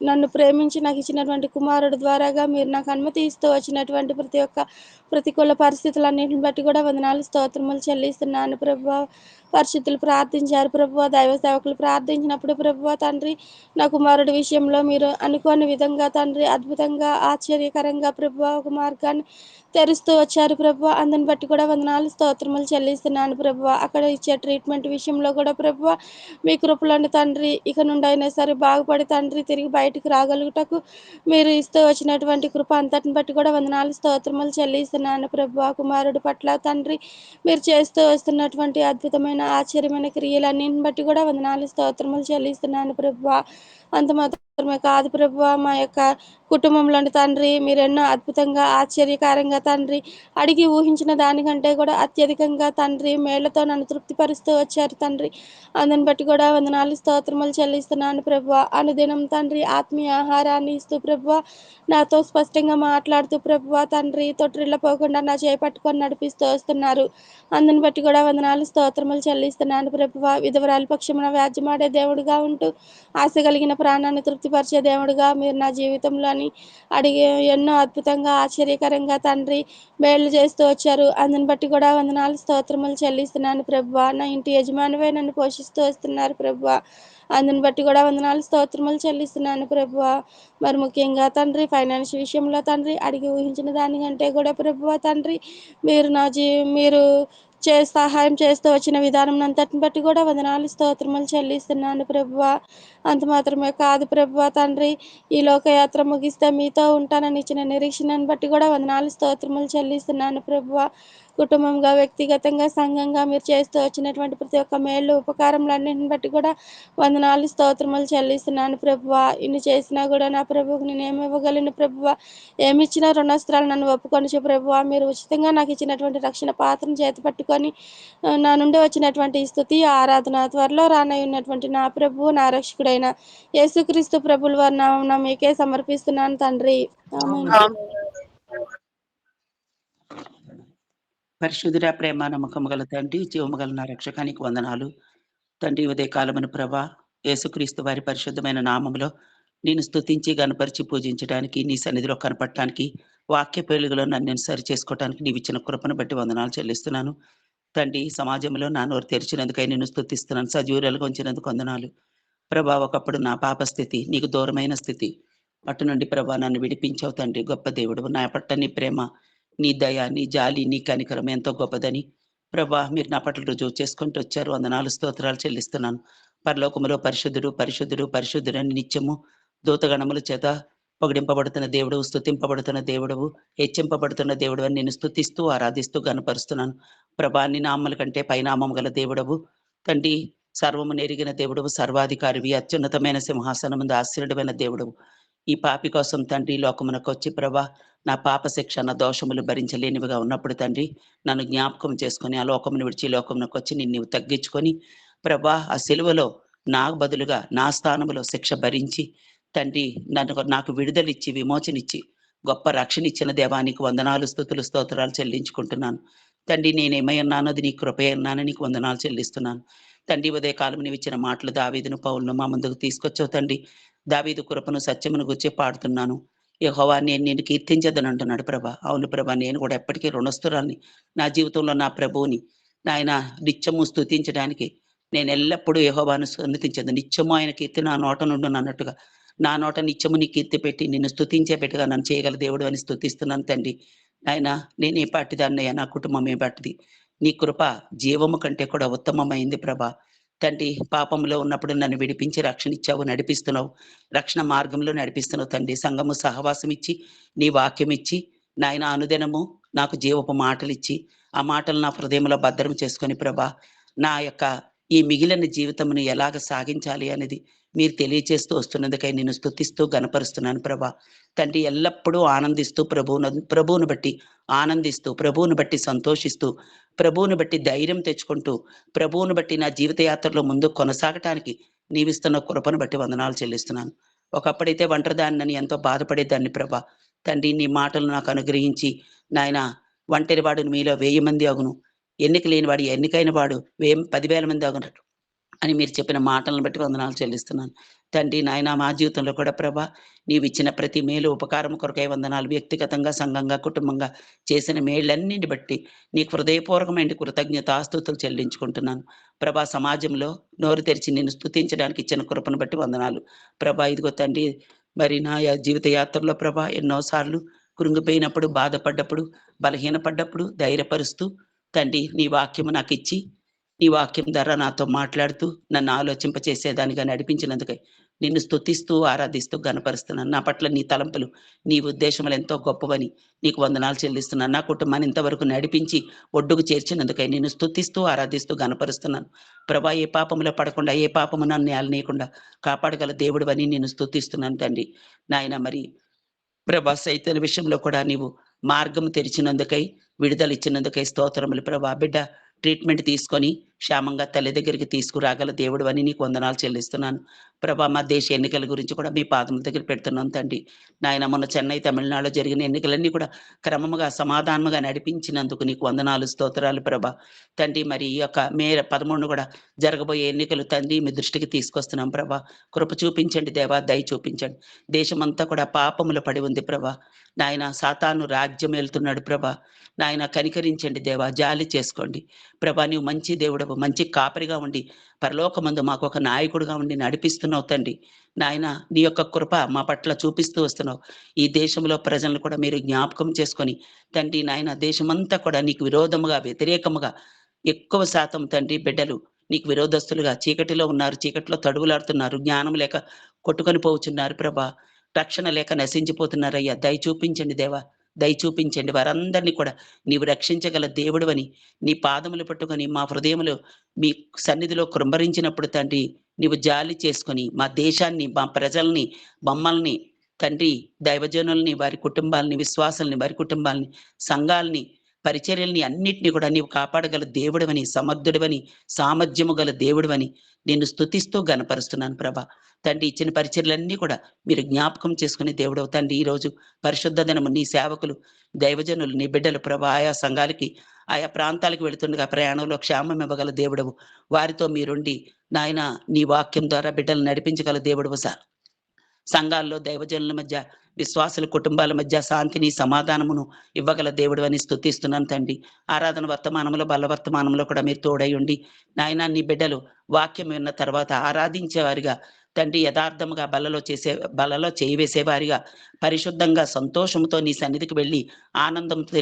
నన్ను ప్రేమించి నాకు ఇచ్చినటువంటి కుమారుడు ద్వారాగా మీరు నాకు అనుమతి ఇస్తూ వచ్చినటువంటి ప్రతి ఒక్క ప్రతికూల పరిస్థితులన్నింటిని బట్టి కూడా వందనాలు స్తోత్రములు చెల్లిస్తున్నాను ప్రభువా. పరిశుద్ధులు ప్రార్థించారు ప్రభువా, దైవ సేవకులు ప్రార్థించినప్పుడు ప్రభువా తండ్రి, నా కుమారుడి విషయంలో మీరు అనుకోని విధంగా తండ్రి అద్భుతంగా ఆశ్చర్యకరంగా ప్రభువా ఒక మార్గాన్ని తెరుస్తూ వచ్చారు ప్రభువా. అందుని బట్టి కూడా వందనాలు స్తోత్రములు చెల్లిస్తున్నాను ప్రభువా. అక్కడ ఇచ్చే ట్రీట్మెంట్ విషయంలో కూడా ప్రభువా మీ కృపలోని తండ్రి ఇక నుండి అయినా సరే బాగుపడి తండ్రి తిరిగి బయటికి రాగలుగుటకు మీరు ఇస్తూ వచ్చినటువంటి కృప అంతటిని బట్టి కూడా వందనాలు స్తోత్రములు చెల్లిస్తున్నాను ప్రభువా. కుమారుడు పట్ల తండ్రి మీరు చేస్తూ వస్తున్నటువంటి అద్భుతమైన ఆశ్చర్యమైన క్రియలన్నింటిని బట్టి కూడా వందనాలు స్తోత్రములు చెల్లిస్తున్నాను ప్రభువా. అంత మాత్రమే కాదు ప్రభువా, మా యొక్క కుటుంబంలోని తండ్రి మీరెన్నో అద్భుతంగా ఆశ్చర్యకరంగా తండ్రి అడిగి ఊహించిన దానికంటే కూడా అత్యధికంగా తండ్రి మేళ్లతో నన్ను తృప్తిపరుస్తూ వచ్చారు తండ్రి. అందుని బట్టి కూడా వందనాలు స్తోత్రములు చెల్లిస్తున్నాను ప్రభువా. అనుదినం తండ్రి ఆత్మీయ ఆహారాన్ని ఇస్తూ ప్రభువా నాతో స్పష్టంగా మాట్లాడుతూ ప్రభువా తండ్రి తొట్టిల్లపోకుండా నా చేపట్టుకొని నడిపిస్తూ వస్తున్నారు. అందుని బట్టి కూడా వందనాలు స్తోత్రములు చెల్లిస్తున్నాను ప్రభువా. విధవరాలి పక్షమున వ్యాజ్యమాడే దేవుడిగా ఉంటూ ఆశ కలిగిన ప్రాణాన్ని తృప్తిపరిచే దేవుడిగా మీరు నా జీవితంలోని అడిగి ఎన్నో అద్భుతంగా ఆశ్చర్యకరంగా తండ్రి మేళ్లు చేస్తూ వచ్చారు. అందుని బట్టి కూడా వందనాలు స్తోత్రములు చెల్లిస్తున్నాను ప్రభువా. నా ఇంటి యజమానివే నన్ను పోషిస్తూ వస్తున్నారు ప్రభువా. అందుని బట్టి కూడా వందనాలు స్తోత్రములు చెల్లిస్తున్నాను ప్రభువా. మరి ముఖ్యంగా తండ్రి ఫైనాన్స్ విషయంలో తండ్రి అడిగి ఊహించిన దానికంటే కూడా ప్రభువా తండ్రి మీరు మీరు సహాయం చేస్తూ వచ్చిన విధానం అంతటిని బట్టి కూడా వందనాలు స్తోత్రములు చెల్లిస్తున్నాను ప్రభువా. అంత మాత్రమే కాదు ప్రభువా తండ్రి, ఈ లోకయాత్ర ముగిస్తే మీతో ఉంటానని ఇచ్చిన నిరీక్షణను బట్టి కూడా వందనాలు స్తోత్రములు చెల్లిస్తున్నాను ప్రభువా. కుటుంబంగా వ్యక్తిగతంగా సంఘంగా మీరు చేస్తూ వచ్చినటువంటి ప్రతి ఒక్క మేళ్ళు ఉపకారములన్నింటిని బట్టి కూడా వందనాలు స్తోత్రములు చెల్లిస్తున్నాను ప్రభువా. ఇన్ని చేసినా కూడా నా ప్రభువుకు నేను ఏమి ఇవ్వగలను ప్రభువా. ఏమిచ్చినా రుణస్త్రాలు నన్ను ఒప్పుకొనిచు ప్రభువా. మీరు ఉచితంగా నాకు ఇచ్చినటువంటి రక్షణ పాత్రను చేతి పట్టుకొని నా నుండి వచ్చినటువంటి స్తుతి ఆరాధన త్వరలో రానయ్యున్నటువంటి నా ప్రభువు నా రక్షకుడైన యేసుక్రీస్తు ప్రభుల వారి నామమున మీకే సమర్పిస్తున్నాను తండ్రి. ఆమేన్. పరిశుద్ధుడ ప్రేమ నమ్మకము గల తండ్రి, జీవము గల నా రక్షకానికి వందనాలు తండ్రి. ఉదయ కాలమున ప్రభా యేసుక్రీస్తు వారి పరిశుద్ధమైన నామములో నేను స్తుతించి గణపరిచి పూజించడానికి నీ సన్నిధిలో కనపడటానికి వాక్య పెలుగులో నన్ను నేను సరి చేసుకోవటానికి నీవు ఇచ్చిన కృపను బట్టి వందనాలు చెల్లిస్తున్నాను తండ్రి. సమాజంలో నా నోరు తెరిచినందుకై నేను స్తుతిస్తున్నాను. సజీవురాలుగా ఉంచినందుకు వందనాలు ప్రభా. ఒకప్పుడు నా పాప స్థితి, నీకు దూరమైన స్థితి, అటు నుండి ప్రభా నన్ను విడిపించావు తండ్రి. గొప్ప దేవుడు, నా పట్ల నీ ప్రేమ, నీ దయ, నీ జాలి, నీ కనికరం ఎంతో గొప్పదని ప్రభా మీరు నా పట్ల రుజువు చేసుకుంటూ వచ్చారు. వందనాలు స్తోత్రాలు చెల్లిస్తున్నాను. పరలోకములో పరిశుద్ధుడు పరిశుద్ధుడు పరిశుద్ధుడు అని నిత్యము దూతగణముల చేత పొగిడింపబడుతున్న దేవుడు, స్తుతింపబడుతున్న దేవుడవు, హెచ్చింపబడుతున్న దేవుడు అని నేను స్తుతిస్తూ ఆరాధిస్తూ గనపరుస్తున్నాను ప్రభా. నీ నామముల కంటే పైనామము గల దేవుడవు తండ్రి. సర్వము నెరిగిన దేవుడవు, సర్వాధికారివి, అత్యున్నతమైన సింహాసనం ముందు ఆశ్రయుడమైన దేవుడవు. ఈ పాపి కోసం తండ్రి లోకమునకు వచ్చి ప్రభా నా పాప శిక్ష, నా దోషములు భరించలేనివిగా ఉన్నప్పుడు తండ్రి నన్ను జ్ఞాపకం చేసుకొని ఆ లోకమును విడిచి లోకమునకు వచ్చి నిన్ను తగ్గించుకొని ప్రభా ఆ సిలువలో నాకు బదులుగా నా స్థానంలో శిక్ష భరించి తండ్రి నాకు విడుదలిచ్చి విమోచనిచ్చి గొప్ప రక్షణ ఇచ్చిన దేవానికి వందనాలు స్తుతులు స్తోత్రాలు చెల్లించుకుంటున్నాను తండ్రి. నేనేమై ఉన్నానో అది నీ కృపే ఉన్నానని నీకు వందనాలు చెల్లిస్తున్నాను తండ్రి. ఉదయ కాలం నీవు ఇచ్చిన మాటలు దావీదును పౌలును మా ముందుకు తీసుకొచ్చావు తండ్రి. దావీదు కృపను సత్యమును గురించి పాడుతున్నాను. యెహోవా నేను నిన్ను కీర్తించదని అంటున్నాడు ప్రభా. అవును ప్రభా, నేను కూడా ఎప్పటికీ రుణస్తురాల్ని. నా జీవితంలో నా ప్రభువుని నాయన నిత్యము స్తుతించడానికి నేను ఎల్లప్పుడూ యెహోవాను సన్నతించదు. నిత్యము ఆయన కీర్తి నా నోట నుండి అన్నట్టుగా నా నోట నిత్యము నీ కీర్తి పెట్టి నిన్ను స్తుతించే పెట్టుగా నన్ను చేయగల దేవుడు అని స్తుతిస్తున్నాను తండ్రి. నాయన నేను ఏ పాటిదాన్నయ్యా, నా కుటుంబం ఏ పాటిది. నీ కృప జీవము కంటే కూడా ఉత్తమమైంది ప్రభా తండ్రి. పాపంలో ఉన్నప్పుడు నన్ను విడిపించి రక్షణ ఇచ్చావు, నడిపిస్తున్నావు, రక్షణ మార్గంలో నడిపిస్తున్నావు తండ్రి. సంఘము సహవాసం ఇచ్చి నీ వాక్యం ఇచ్చి నాయన అనుదినము నాకు జీవపు మాటలు ఇచ్చి ఆ మాటలు నా హృదయంలో భద్రం చేసుకొని ప్రభా నా యొక్క ఈ మిగిలిన జీవితమును ఎలాగ సాగించాలి అనేది మీరు తెలియచేస్తూ వస్తున్నందుకై నేను స్తుతిస్తూ గనపరుస్తున్నాను ప్రభా తండ్రి. ఎల్లప్పుడూ ఆనందిస్తూ ప్రభువును బట్టి ఆనందిస్తూ, ప్రభువును బట్టి సంతోషిస్తూ, ప్రభువును బట్టి ధైర్యం తెచ్చుకుంటూ, ప్రభువును బట్టి నా జీవిత యాత్రలో ముందు కొనసాగటానికి నీవిస్తున్న కృపను బట్టి వందనాలు చెల్లిస్తున్నాను. ఒకప్పుడైతే ఒంటరిదాన్నని ఎంతో బాధపడేదాన్ని ప్రభా తండ్రి. నీ మాటలు నాకు అనుగ్రహించి నాయన ఒంటరి వాడు మీలో 1000 మంది అగును, ఎన్నిక లేని వాడు ఎన్నికైన వాడు 10,000 మంది అగును అని మీరు చెప్పిన మాటలను బట్టి వందనాలు చెల్లిస్తున్నాను. తండ్రి నాయన మా జీవితంలో కూడా ప్రభా నీవిచ్చిన ప్రతి మేలు ఉపకారం కొరకై వందనాలు. వ్యక్తిగతంగా, సంఘంగా, కుటుంబంగా చేసిన మేళ్ళన్నిటిని బట్టి నీకు హృదయపూర్వకమైన కృతజ్ఞతాస్తుతులు చెల్లించుకుంటున్నాను. ప్రభా సమాజంలో నోరు తెరిచి నిన్ను స్తుతించడానికి ఇచ్చిన కృపను బట్టి వందనాలు. ప్రభా ఇదిగో తండ్రి మరి నా జీవిత యాత్రలో ప్రభా ఎన్నోసార్లు కృంగిపోయినప్పుడు, బాధపడ్డప్పుడు, బలహీనపడ్డప్పుడు ధైర్యపరుస్తూ తండ్రి నీ వాక్యము నాకిచ్చి నీ వాక్యం ద్వారా నాతో మాట్లాడుతూ నన్ను ఆలోచింపచేసేదానిగా నడిపించినందుకై నిన్ను స్తుతిస్తూ, ఆరాధిస్తూ ఘనపరుస్తున్నాను. నా పట్ల నీ తలంపులు, నీ ఉద్దేశములు ఎంతో గొప్పవని నీకు వందనాలు చెల్లిస్తున్నాను. నా కుటుంబాన్ని ఇంతవరకు నడిపించి ఒడ్డుకు చేర్చినందుకై నిన్ను స్తుతిస్తూ, ఆరాధిస్తూ ఘనపరుస్తున్నాను. ప్రభా ఏ పాపములో పడకుండా, ఏ పాపము నన్ను ఏలనీయకుండా కాపాడగల దేవుడివని నిన్ను స్తుతిస్తున్నాను తండ్రి. నాయన మరి ప్రభా సైతాను విషయంలో కూడా నీవు మార్గం తెరిచినందుకై, విడుదల ఇచ్చినందుకై స్తోత్రములు ప్రభా. బిడ్డ ట్రీట్మెంట్ తీసుకొని క్షేమంగా తల్లి దగ్గరికి తీసుకురాగల దేవుడు అని నీకు వందనాలు చెల్లిస్తున్నాను. ప్రభా మా దేశ ఎన్నికల గురించి కూడా మీ పాదముల దగ్గర పెడుతున్నాను తండ్రి. నాయన మొన్న చెన్నై, తమిళనాడులో జరిగిన ఎన్నికలన్నీ కూడా క్రమముగా సమాధానముగా నడిపించినందుకు నీకు వందనాలు, స్తోత్రాలు ప్రభా. తండ్రి మరి ఈ యొక్క మే 13 కూడా జరగబోయే ఎన్నికలు తండ్రి మీ దృష్టికి తీసుకొస్తున్నాం ప్రభా. కృప చూపించండి దేవా, దయ చూపించండి. దేశమంతా కూడా పాపములో పడి ఉంది ప్రభా. నాయన సాతాను రాజ్యం వెళ్తున్నాడు ప్రభా. నాయన కనికరించండి దేవా, జాలి చేసుకోండి ప్రభా. నీవు మంచి దేవుడవు, మంచి కాపరిగా ఉండి పరలోకమందు మాకు ఒక నాయకుడిగా ఉండి నడిపిస్తున్నావు తండ్రి. నాయన నీ యొక్క కృప మా పట్ల చూపిస్తూ వస్తున్నావు. ఈ దేశంలో ప్రజలను కూడా మీరు జ్ఞాపకం చేసుకొని తండ్రి నాయన దేశమంతా కూడా నీకు విరోధముగా, వ్యతిరేకముగా ఎక్కువ శాతం తండ్రి బిడ్డలు నీకు విరోధస్తులుగా చీకటిలో ఉన్నారు, చీకటిలో తడువులాడుతున్నారు, జ్ఞానం లేక కొట్టుకొని పోవచ్చున్నారు ప్రభా. రక్షణ లేక నశించిపోతున్నారయ్యా. దయ చూపించండి దేవా, దయ చూపించండి. వారందరినీ కూడా నీవు రక్షించగల దేవుడివని నీ పాదములు పట్టుకొని మా హృదయములో మీ సన్నిధిలో కృంభరించినప్పుడు తండ్రి నీవు జాలి చేసుకొని మా దేశాన్ని, మా ప్రజల్ని, మమ్మల్ని తండ్రి దైవజనుల్ని, వారి కుటుంబాలని, విశ్వాసాలని, వారి కుటుంబాలని, సంఘాలని, పరిచర్యల్ని అన్నిటినీ కూడా నీవు కాపాడగల దేవుడివని, సమర్థుడివని, సామర్థ్యము గల దేవుడివని నిన్ను స్తుతిస్తూ గనపరుస్తున్నాను ప్రభా. తండ్రి ఇచ్చిన పరిచర్యలన్నీ కూడా మీరు జ్ఞాపకం చేసుకునే దేవుడవు తండ్రి. ఈరోజు పరిశుద్ధ దినము నీ సేవకులు, దైవజనులు, నీ బిడ్డలు ప్రభా ఆయా సంఘాలకి, ఆయా ప్రాంతాలకు వెళుతుండగా ప్రయాణంలో క్షేమం ఇవ్వగల దేవుడవు. వారితో మీరుండి నాయన నీ వాక్యం ద్వారా బిడ్డలు నడిపించగల దేవుడవు సార్. సంఘాల్లో దైవజనుల మధ్య, విశ్వాసుల కుటుంబాల మధ్య శాంతిని, సమాధానమును ఇవ్వగల దేవుడు అని స్తుతిస్తున్నాను తండ్రి. ఆరాధన వర్తమానంలో, బల్ల వర్తమానంలో కూడా మీరు తోడై ఉండి నాయన నీ బిడ్డలు వాక్యం విన్న తర్వాత ఆరాధించేవారిగా తండ్రి, యథార్థముగా బలలో చేయి వేసేవారిగా, పరిశుద్ధంగా సంతోషంతో నీ సన్నిధికి వెళ్ళి ఆనందంతో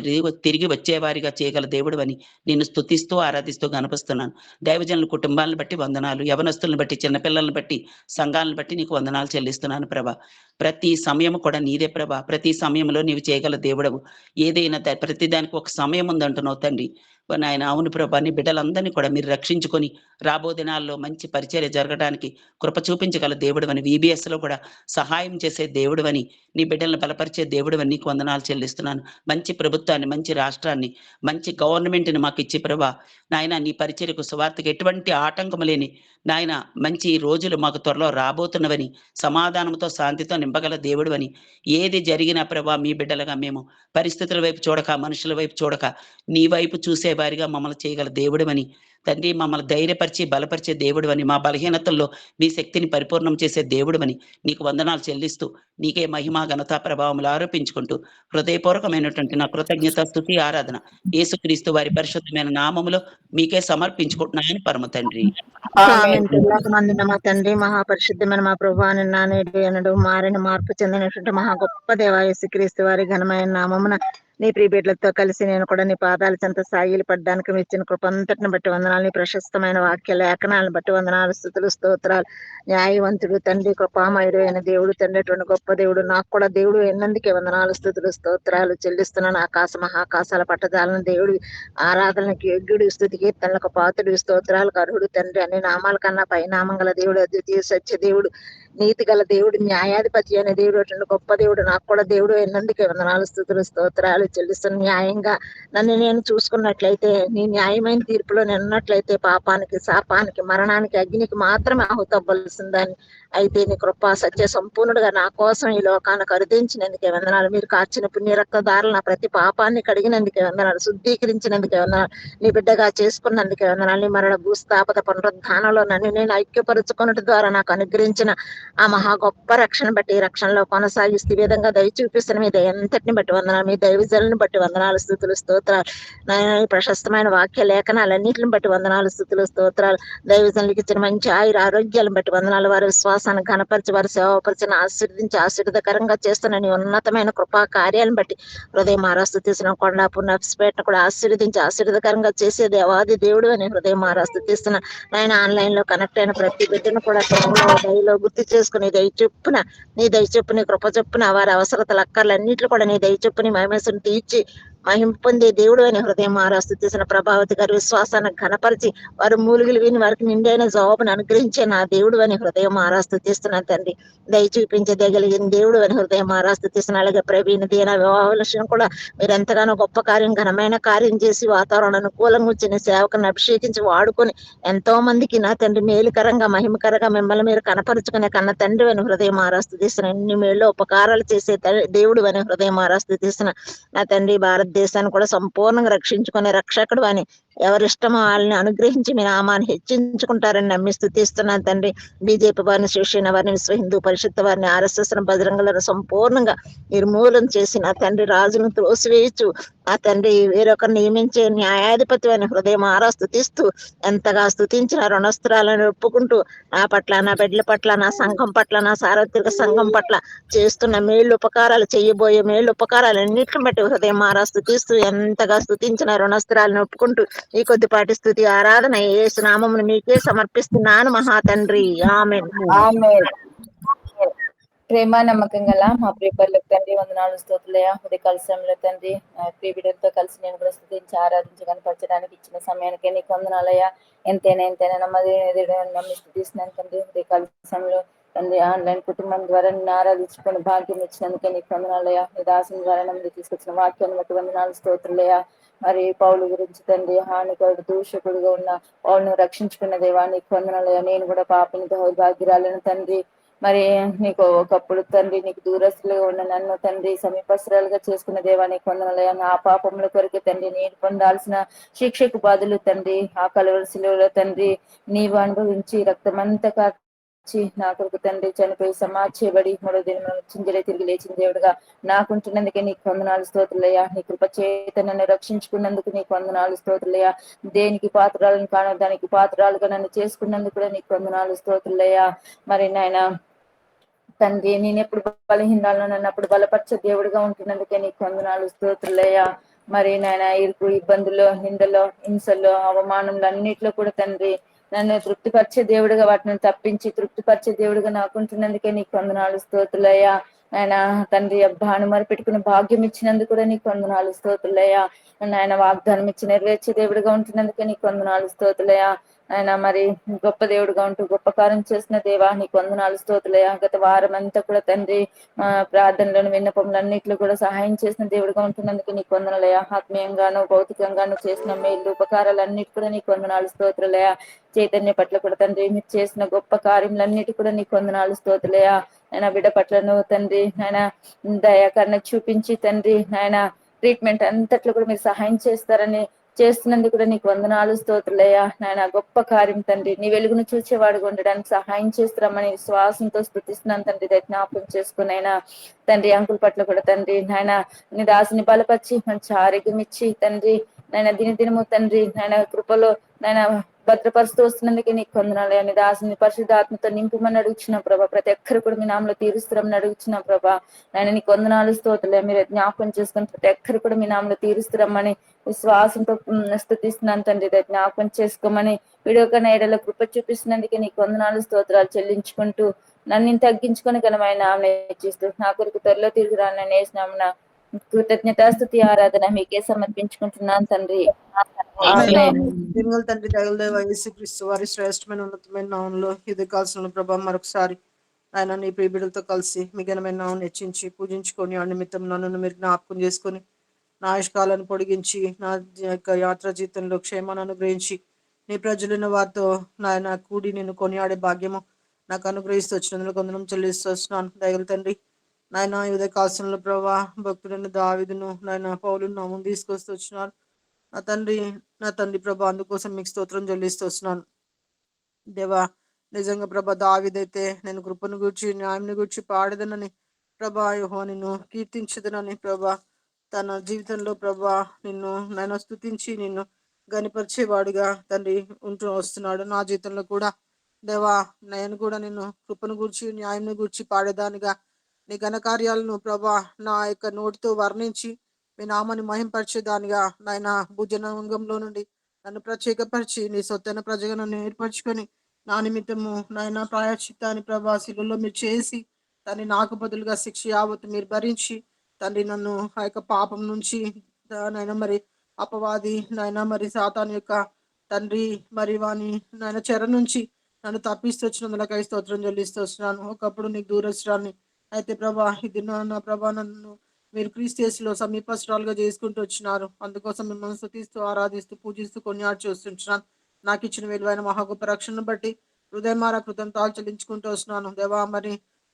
తిరిగి వచ్చేవారిగా చేయగల దేవుడు అని నిన్ను స్తుతిస్తూ, ఆరాధిస్తూ గనపరుస్తున్నాను. దైవజనుల కుటుంబాలను బట్టి వందనాలు, యవనస్తులను బట్టి, చిన్నపిల్లలను బట్టి, సంఘాలను బట్టి నీకు వందనాలు చెల్లిస్తున్నాను ప్రభా. ప్రతి సమయము కూడా నీదే ప్రభా. ప్రతి సమయంలో నీవు చేయగల దేవుడవు. ఏదైనా ప్రతి దానికి ఒక సమయం ఉందంటున్నావు తండ్రి. నాయన అవును ప్రభా. నీ బిడ్డలందరినీ కూడా మీరు రక్షించుకొని రాబో దినాల్లో మంచి పరిచర్య జరగడానికి కృప చూపించగల దేవుడు అని, VBS లో కూడా సహాయం చేసే దేవుడు అని, నీ బిడ్డలను బలపరిచే దేవుడు అని నీకు వందనాలు చెల్లిస్తున్నాను. మంచి ప్రభుత్వాన్ని, మంచి రాష్ట్రాన్ని, మంచి గవర్నమెంట్ని మాకు ఇచ్చి ప్రభా నాయన నీ పరిచర్యకు, సువార్తకు ఎటువంటి ఆటంకం లేని నాయన మంచి రోజులు మాకు త్వరలో రాబోతున్నవని, సమాధానంతో శాంతితో నింపగల దేవుడు అని, ఏది జరిగినా ప్రభా మీ బిడ్డలుగా మేము పరిస్థితుల వైపు చూడక, మనుషుల వైపు చూడక నీ వైపు చూసేవారిగా మమ్మల్ని చేయగల దేవుడు అని తండ్రి, మమ్మల్ని ధైర్యపరిచి బలపరిచే దేవుడు అని, మా బలహీనతల్లో మీ శక్తిని పరిపూర్ణం చేసే దేవుడు అని నీకు వందనాలు చెల్లిస్తూ నీకే మహిమ, ఘనత, ప్రభావములు ఆరోపించుకుంటూ హృదయపూర్వకమైనటువంటి నా కృతజ్ఞత, స్తుతి, ఆరాధన యేసుక్రీస్తు వారి పరిశుద్ధమైన నామములో మీకే సమర్పించుకుంటున్నాను పరమ తండ్రి. మందిన మా తండ్రి, మహాపరిశుద్ధమైన మా ప్రభు నానేడు అనడు మారిన మార్పు చెందినటువంటి మహా గొప్ప దేవా యేసుక్రీస్తు వారి ఘనమైన నామమున నీ ప్రియబిడ్డలతో కలిసి నేను కూడా నీ పాదాల చెంత సాగిలి పడ్డానికి ఇచ్చిన కృపంతటిని బట్టి వందనాలు. నీ ప్రశస్తమైన వాక్య లేఖనాలను బట్టి వందనాలు, స్తుతులు, స్తోత్రాలు. న్యాయవంతుడు తండ్రి, కృపామయుడు అయిన దేవుడు తండ్రి, అటువంటి గొప్ప దేవుడు నాకు కూడా దేవుడు ఎన్నందుకే వందనాలు, స్తుతులు, స్తోత్రాలు చెల్లిస్తున్నాను. ఆకాశ మహాకాశాల పట్టజాలను దేవుడు ఆరాధనకి యోగ్యుడు, స్తుతి కీర్తనలకు పాత్రుడు, స్తోత్రాలకు అర్హుడు తండ్రి. అన్ని నామాల కన్నా పైనామం గల దేవుడు, అద్వితీయ సత్య దేవుడు, నీతి గల దేవుడు, న్యాయాధిపతి అనే దేవుడు, అటువంటి గొప్ప దేవుడు నాకు కూడా దేవుడు ఎన్నందుకే వందనాలు, స్తుతులు, స్తోత్రాలు చెల్లిస్తున్న. న్యాయంగా నన్ను నేను చూసుకున్నట్లయితే, నీ న్యాయమైన తీర్పులో నేను ఉన్నట్లయితే పాపానికి, శాపానికి, మరణానికి, అగ్నికి మాత్రమే ఆహుతవ్వాల్సిందని అయితే నీ కృపా సత్య సంపూర్ణుడుగా నా కోసం ఈ లోకాన్ని కరుదించినందుకే వందనాలు. మీరు కార్చిన పుణ్య రక్తదారులు నా ప్రతి పాపాన్ని కడిగినందుకే వందనాలు. శుద్ధీకరించినందుకే వందనాలు. నీ బిడ్డగా చేసుకున్నందుకే వందనాలు. నీ మరణ భూస్థాపక పునరుద్ధానంలో నన్ను నేను ఐక్యపరుచుకున్నట్టు ద్వారా నాకు అనుగ్రహించిన ఆ మహా గొప్ప రక్షణ బట్టి ఈ రక్షణలో కొనసాగిస్తూ ఈ విధంగా దయ చూపిస్తున్న మీ దయ ఎంతటిని బట్టి వందనాలు. మీ దైవజనులను బట్టి వందనాలు, స్థుతులు, స్తోత్రాలు. నాయన ఈ ప్రశస్తమైన వాక్య లేఖనాలన్నింటిని బట్టి వందనాలు, స్థుతులు, స్తోత్రాలు. దైవజనులకు ఇచ్చిన మంచి ఆయుర ఆరోగ్యాలను బట్టి వందనాలు. వారి విశ్వాసాన్ని ఘనపరిచి వారి సేవపరిచిన ఆశీర్వదించి ఆశీర్వదకరంగా చేస్తున్న నీ ఉన్నతమైన కృపా కార్యాలను బట్టి హృదయం ఆరాస్తు తీసిన కొండాపూర్ నర్సిపేటను కూడా ఆశీర్వదించి ఆశీర్వదకరంగా చేసే దేవాది దేవుడు అని హృదయం ఆరాస్తు తీస్తున్న ఆయన ఆన్లైన్ లో కనెక్ట్ అయిన ప్రతి బిడ్డను కూడా దయలో గుర్తు చేసుకుని దయ చొప్పున నీ దయ చొప్పుని కృప చొప్పున వారి అవసరతల అక్కర్లన్నింటిలో కూడా నీ దయ చొప్పుని మహిమేశ్వరుని తీర్చి మహిమ పొందే దేవుడు అని హృదయం ఆరాస్తు తీసిన ప్రభావతి గారి విశ్వాసాన్ని ఘనపరిచి వారు మూలుగులు విని వారికి నిండైన జవాబును అనుగ్రహించే నా దేవుడు అని హృదయం ఆరాస్తు తీస్తున్నాను తండ్రి. దయ చూపించే దయగలిగిన దేవుడు అని హృదయం ఆరాస్తు తీసిన అలాగే ప్రవీణ దీన వివాహ విషయం కూడా మీరు ఎంతగానో గొప్ప కార్యం ఘనమైన కార్యం చేసి వాతావరణం అనుకూలంగా వచ్చిన సేవకుని అభిషేకించి వాడుకొని ఎంతో మందికి నా తండ్రి మేలుకరంగా మహిమకరంగా మిమ్మల్ని మీరు కనపరుచుకునే కన్న తండ్రి అని హృదయం ఆరాస్తు తీసిన ఎన్ని మేళ్ళు ఉపకారాలు చేసే దేవుడు అని హృదయం ఆరాస్తు తీసిన నా తండ్రి భారతదేశాన్ని కూడా సంపూర్ణంగా రక్షించుకునే రక్షకుడు అని ఎవరిష్టమో వాళ్ళని అనుగ్రహించి మీ నామాన్ని హెచ్చించుకుంటారని నమ్మి స్తుతిస్తున్నాను తండ్రి. బీజేపీ వారిని, శివసేన వారిని, విశ్వ హిందూ పరిషత్ వారిని, ఆర్ఎస్ఎస్ బజరంగులను సంపూర్ణంగా నిర్మూలన చేసి నా తండ్రి రాజును త్రోసివేయచ్చు ఆ తండ్రి వేరొకరు నియమించే న్యాయాధిపతి అని హృదయం స్తుతిస్తూ ఎంతగా స్తుతించిన రుణస్త్రాలను ఒప్పుకుంటూ నా పట్ల, నా బిడ్డల పట్ల, నా సంఘం పట్ల, నా సార్వత్రిక సంఘం పట్ల చేస్తున్న మేళ్ళు ఉపకారాలు, చేయబోయే మేళ్ళు ఉపకారాలు అన్నిటిని బట్టి హృదయం స్తుతిస్తూ ఎంతగా స్తుతించిన రుణస్త్రాలను ఒప్పుకుంటూ ఈ కొద్దిపాటి స్థుతి ఆరాధన యేసు నామమును మీకే సమర్పిస్తున్నాను మహా తండ్రి. ఆమేన్. ఆమేన్. ప్రేమ నమ్మకం గల మా ప్రియపరులకు తండ్రి వందనాలు, స్తోత్రులయ్యా. ఉదయ కలశంలో తండ్రి ప్రియ బిడ్డలతో కలిసి నేను కూడా స్తుతించి ఆరాధించి కనపరచడానికి ఇచ్చిన సమయానికి నీకు వందనాలయ్యా. ఎంతైనా నమ్మి స్తుతిస్తున్నాను తండ్రి. ఉదయ కలశంలో తండ్రి ఆన్లైన్ కుటుంబం ద్వారా నిన్ను ఆరాధించుకుని భాగ్యం ఇచ్చినందుకే నీకు వందనాలయ్యా. నీ దాసుని ద్వారా నమ్మి తీసుకొచ్చిన వాక్యాన్ని బట్టి వందనాలు, స్తోత్రులయ్యా. మరి పౌలు గురించి తండ్రి హానికరుడు దూషకుడుగా ఉన్న పౌలను రక్షించుకున్న దేవా నీకు వందనాలయ్యా. నేను కూడా పాపని దౌర్భాగ్యురాలను తండ్రి. మరి నీకు ఒకప్పుడు తండ్రి నీకు దూరస్తులుగా ఉన్న నన్ను తండ్రి సమీపస్తురాలుగా చేసుకున్న దేవా నీకు వందనాలయ్యా. నా పాపముల కొరకే తండ్రి నేను పొందాల్సిన శిక్షకు బదులు తండ్రి ఆ కలవలసిలో తండ్రి నీవు అనుభవించి రక్తమంతా కాచి నా కొరకు తండ్రి చనిపోయి సమాచేయబడి 3వ దినం చింజలే తిరిగి లేచిన దేవుడుగా నాకుంటున్నందుకే నీకు వందనాలు, స్తోత్రులయ్యా. నీ కృప చేత నన్ను రక్షించుకున్నందుకు నీకు వందనాలు, స్తోత్రులయ్యా. దేనికి పాత్రలను కాను దానికి పాత్రలుగా నన్ను చేసుకున్నందుకు కూడా నీకు వందనాలు, స్తోత్రులయ్యా. మరి నాయన తండ్రి నేను ఎప్పుడు బలహీనాలను నన్ను అప్పుడు బలపరిచే దేవుడిగా ఉంటున్నందుకే నీకు వందనాలు, స్తోత్రులయ్యా. మరి నాయన ఇరుకు ఇబ్బందుల్లో, నిందలో, హింసల్లో, అవమానంలో అన్నిట్లో కూడా తండ్రి నన్ను తృప్తిపరిచే దేవుడిగా వాటిని తప్పించి తృప్తిపరిచే దేవుడిగా నాకుంటున్నందుకే నీకు వందనాలు, స్తోత్రులయ్యా. ఆయన తండ్రి అబ్బాను మరి పెట్టుకుని భాగ్యం ఇచ్చినందుకు కూడా నీకు వందనాలు, స్తోత్రులయ్యా. ఆయన వాగ్దానం ఇచ్చి నెరవేర్చే దేవుడిగా ఉంటున్నందుకే నీకు వందనాలు, స్తోత్రులయ్యా. ఆయన మరి గొప్ప దేవుడుగా ఉంటూ గొప్ప కార్యం చేసిన దేవా నీకు వందనాలు, స్తోత్రులయ్యా. గత వారం అంతా కూడా తండ్రి ప్రార్థనలను, విన్నపములన్నిట్లో కూడా సహాయం చేసిన దేవుడిగా ఉంటున్నందుకు నీకు వందనాలయ్యా. ఆత్మీయంగాను భౌతికంగాను చేసిన మేలు ఉపకారాలన్నిటి కూడా నీకు వందనాలు, స్తోత్రులయ్యా. చైతన్య పట్ల కూడా తండ్రి మీరు చేసిన గొప్ప కార్యములన్నిటి కూడా నీకు వందనాలు, స్తోత్రులయ్యా. ఆయన బిడ్డ పట్లను తండ్రి ఆయన దయాకరణ చూపించి తండ్రి ఆయన ట్రీట్మెంట్ అంతట్లో కూడా మీరు సహాయం చేస్తున్నందుకు కూడా నీకు వందనాలు, స్తోత్రులయ్యా. నాయన గొప్ప కార్యం తండ్రి నీ వెలుగును చూచేవాడుగా ఉండడానికి సహాయం చేస్తున్నామని విశ్వాసంతో స్తుతిస్తున్నాను తండ్రి. జ్ఞాపకం చేసుకునైనా తండ్రి అంకుల్ పట్ల కూడా తండ్రి నాయన నీ దాసుని బలపరిచి మంచి ఆరోగ్యం ఇచ్చి తండ్రి నాయన దినదినము తండ్రి నాయన కృపలో నాయన భద్రపరుస్తూ వస్తున్నందుకే నీకు వందనాలయ్యా. నీ దాసుని పరిశుద్ధాత్మతో నింపుమని అడుగుచున్నా ప్రభా. ప్రతి ఒక్కరు కూడా మీ నామలో తీరుస్తారని అడుగుచున్నా ప్రభా. నాయన నీకు వందనాలు, స్తోత్రులే. మీరు జ్ఞాపకం చేసుకుని ప్రతి ఒక్కరు కూడా మీ నామలో తీరుస్తారమ్మని విశ్వాసంతో స్తుతిస్తున్నాను తండ్రి. జ్ఞాపకం చేసుకోమని వీడియో కన్నా ఏడలో కృప చూపిస్తున్నందుకే నీకు వందనాలు, స్తోత్రాలు చెల్లించుకుంటూ నన్ను తగ్గించుకొని ఘనమైన ఆమె ఇచ్చిస్తూ నా కొరకు త్వరలో తిరిగి రానని వేసినామున కృతజ్ఞతాస్తుతి ఆరాధన మీకే సమర్పించుకుంటున్నాను తండ్రి. ఆమేన్. దినగల తండ్రి దయల దేవ యేసుక్రీస్తు వారి శ్రేష్టమైన ఉన్నతమైన నామంలో ఇది కాల్సిన ప్రభావం మరొకసారి ఆయన నీ ప్రియబిడ్డలతో కలిసి మీ ఘనమైన నామం హెచ్చించి పూజించుకొని ఆ నిమిత్తం నన్ను మీరు జ్ఞాపకం చేసుకొని నా ఆయుష్కాలను పొడిగించి నా యొక్క యాత్ర జీవితంలో క్షేమాన్ని అనుగ్రహించి నీ ప్రజలున్న వారితో నాయన కూడి నిన్ను కొనియాడే భాగ్యము నాకు అనుగ్రహిస్తూ వచ్చినందుకు వందనం చెల్లిస్తూ వస్తున్నాను. దయగల తండ్రి నాయన ఉదయ కాలంలో ప్రభా భక్తుడైన దావీదును నాయన పౌలును నా ముందు తీసుకొస్తూ వచ్చినాను. నా తండ్రి ప్రభా అందుకోసం మీకు స్తోత్రం చెల్లిస్తూ వస్తున్నాను. దేవా నిజంగా ప్రభా దావీదైతే నేను కృపను గూర్చి న్యాయంని గూర్చి పాడదనని ప్రభా యెహోవా నిన్ను కీర్తించదనని ప్రభా తన జీవితంలో ప్రభా నిన్ను నేను స్తుతించి నిన్ను గనిపరిచేవాడుగా తండ్రి ఉంటూ వస్తున్నాడు. నా జీవితంలో కూడా దేవా నేను కూడా నిన్ను కృపను గూర్చి న్యాయంను గూర్చి పాడేదానిగా నీ ఘనకార్యాలను ప్రభా నా యొక్క నోటితో వర్ణించి మీ నామాన్ని మహింపరిచేదానిగా నాయన భుజనాంగంలో నుండి నన్ను ప్రత్యేకపరిచి నీ సొత్తైన ప్రజగా నన్ను ఏర్పరచుకొని నా నిమిత్తము నాయన ప్రాయశ్చిత్తాన్ని ప్రభా శిలువలో మీరు చేసి తండ్రి నాకు బదులుగా శిక్ష యావత్తు మీరు భరించి తండ్రి నన్ను ఆ యొక్క పాపం నుంచి నాయన మరి అపవాది నాయన మరి సాతాను యొక్క తండ్రి మరి వాని నాయన చెర నుంచి నన్ను తప్పిస్తూ వచ్చినందులకై స్తోత్రం చెల్లిస్తూ వస్తున్నాను. ఒకప్పుడు నీకు దూరస్తురాన్ని అయితే ప్రభా ఇది నా ప్రభా నన్ను మీరు క్రీస్తులో సమీపస్తురాలుగా చేసుకుంటూ వచ్చినారు. అందుకోసం మిమ్మల్ని స్తుతిస్తూ ఆరాధిస్తూ పూజిస్తూ కొనియాడు చూస్తుంటున్నాను. నాకు ఇచ్చిన విలువైన మహా గొప్ప రక్షణను బట్టి హృదయమారా కృతజ్ఞతలు చెల్లించుకుంటూ వస్తున్నాను. దేవా మరి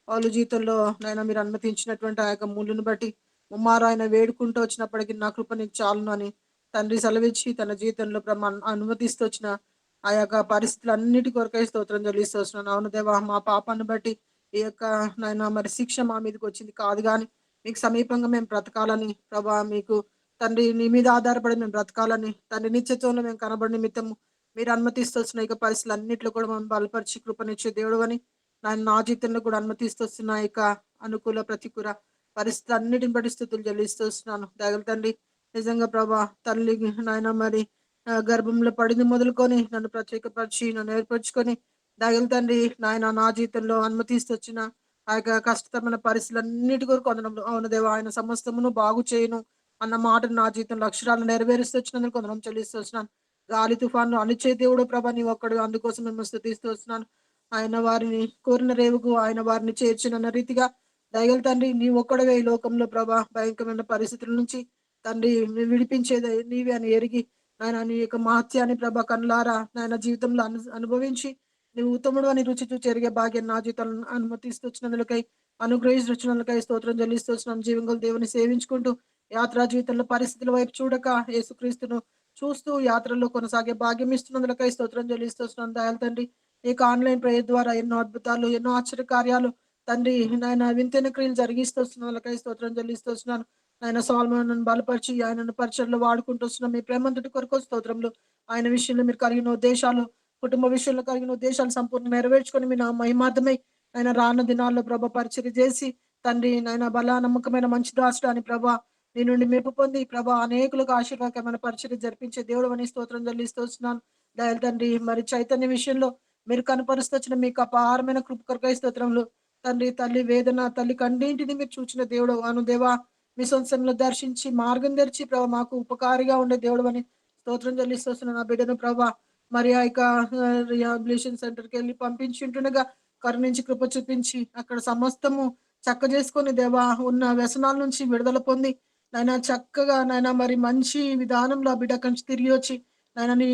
వాళ్ళ జీవితంలో నైనా మీరు అనుమతించినటువంటి ఆ యొక్క ముళ్ళును బట్టి ముమ్మారు ఆయన వేడుకుంటూ వచ్చినప్పటికీ నా కృప నీకు చాలును అని తండ్రి సెలవిచ్చి తన జీవితంలో అనుమతిస్తూ వచ్చిన ఆ యొక్క పరిస్థితులన్నిటి కొరకై స్తోత్రం చెల్లిస్తూ వస్తున్నాను. అవును దేవా మా పాపాన్ని బట్టి ఈ యొక్క నాయన మరి శిక్ష మా మీదకి వచ్చింది కాదు, కానీ మీకు సమీపంగా మేము బ్రతకాలని ప్రభా మీకు తండ్రి నీ మీద ఆధారపడి మేము బ్రతకాలని తండ్రి నిత్యత్వంలో మేము కనబడి నిమిత్తము మీరు అనుమతిస్తూ వస్తున్న ఇక పరిస్థితులు అన్నింటిలో కూడా మనం బలపరిచి కృపనిచ్చే దేవుడు అని నా జీవితంలో కూడా అనుమతిస్తూ వస్తున్న ఇక అనుకూల ప్రతికూల పరిస్థితులు అన్నిటిని బట్టి స్థుతులు చెల్లిస్తూ వస్తున్నాను. దయగల తండ్రి నిజంగా ప్రభా తల్లి నాయన మరి గర్భంలో పడింది మొదలుకొని నన్ను ప్రత్యేకపరిచి నన్ను ఏర్పరచుకొని దయగల తండ్రి నాయన నా జీవితంలో అనుమతిస్తూ వచ్చిన ఆ యొక్క కష్టతరమైన పరిస్థితులన్నిటి కొరకు కొందరంలో అవును దేవా ఆయన సమస్తమును బాగు చేయను అన్న మాటను నా జీవితంలో అక్షరాలు నెరవేరుస్తూ వచ్చినందుకు కొందరం చెల్లిస్తూ వచ్చినాను. గాలి తుఫాను అణిచే దేవుడు ప్రభా నీ ఒక్కడు, అందుకోసం మేము స్తుతిస్తూ వస్తున్నాను. ఆయన వారిని కోరిన రేవుకు ఆయన వారిని చేర్చినన్న రీతిగా దయగల తండ్రి నీ ఒక్కడవే ఈ లోకంలో ప్రభా భయంకరమైన పరిస్థితుల నుంచి తండ్రి విడిపించేది నీవే అని ఎరిగి ఆయన నీ యొక్క మహత్యాన్ని ప్రభా కన్లారా నాయన జీవితంలో అనుభవించి నీవు ఉత్తముడు అని రుచి చూచి ఎరిగే భాగ్యం నా జీవితాలను అనుమతిస్తూ వచ్చినందులకై అనుగ్రహిస్తున్నందులకై స్తోత్రం చెల్లిస్తూ వచ్చినాను. జీవంగల దేవుని సేవించుకుంటూ యాత్రా జీవితంలో పరిస్థితుల వైపు చూడక యేసుక్రీస్తును చూస్తూ యాత్రలో కొనసాగే భాగ్యం ఇస్తున్నందులకై స్తోత్రం చెల్లిస్తూ వచ్చినాను. దయాల తండ్రి నీకు ఆన్లైన్ ప్రేయర్ ద్వారా ఎన్నో అద్భుతాలు ఎన్నో ఆశ్చర్య కార్యాలు తండ్రి నాయన వింతైన క్రియలు జరిగిస్తూ వస్తున్నందులకై స్తోత్రం చెల్లిస్తూ వచ్చినాను. ఆయన సాల్మోను బలపరిచి ఆయనను పరిచయలో వాడుకుంటూ వస్తున్న మీ ప్రేమంతటి కొరకు స్తోత్రములు. ఆయన విషయంలో మీరు కలిగిన ఉద్దేశాలు కుటుంబ విషయంలో కలిగిన ఉద్దేశాలు సంపూర్ణ నెరవేర్చుకొని మీ నా మహిమార్థమై ఆయన రాన్న దినాల్లో ప్రభ పరిచయం చేసి తండ్రి నాయన బల నమ్మకమైన మంచి దాసుడు అని ప్రభా నీ నుండి మెప్పు పొంది ప్రభా అనేకులకు ఆశీర్వాదకరమైన పరిచయం జరిపించే దేవుడు అని స్తోత్రం చెల్లిస్తూ వస్తున్నాను. దయల తండ్రి మరి చైతన్య విషయంలో మీరు కనపరుస్తూ వచ్చిన మీకు అపారమైన కృప కొరకై స్తోత్రములు. తండ్రి తల్లి వేదన తల్లి కండింటిని మీరు చూచిన దేవుడు అను దేవా మీ సొంతంలో దర్శించి మార్గం తెరిచి ప్రభా మాకు ఉపకారిగా ఉండే దేవుడు అని స్తోత్రం చెల్లిస్తూ వస్తున్నాను. నా బిడ్డను ప్రభా మరి ఆ యొక్క రిహాబిలిటేషన్ సెంటర్కి వెళ్ళి పంపించి ఉంటుండగా కరుణించి కృప చూపించి అక్కడ సమస్తము చక్క చేసుకొని దేవా ఉన్న వ్యసనాల నుంచి విడుదల పొంది నాయన చక్కగా నాయన మరి మంచి విధానంలో ఆ బిడ్డ కంచి తిరిగి వచ్చి నాయన నీ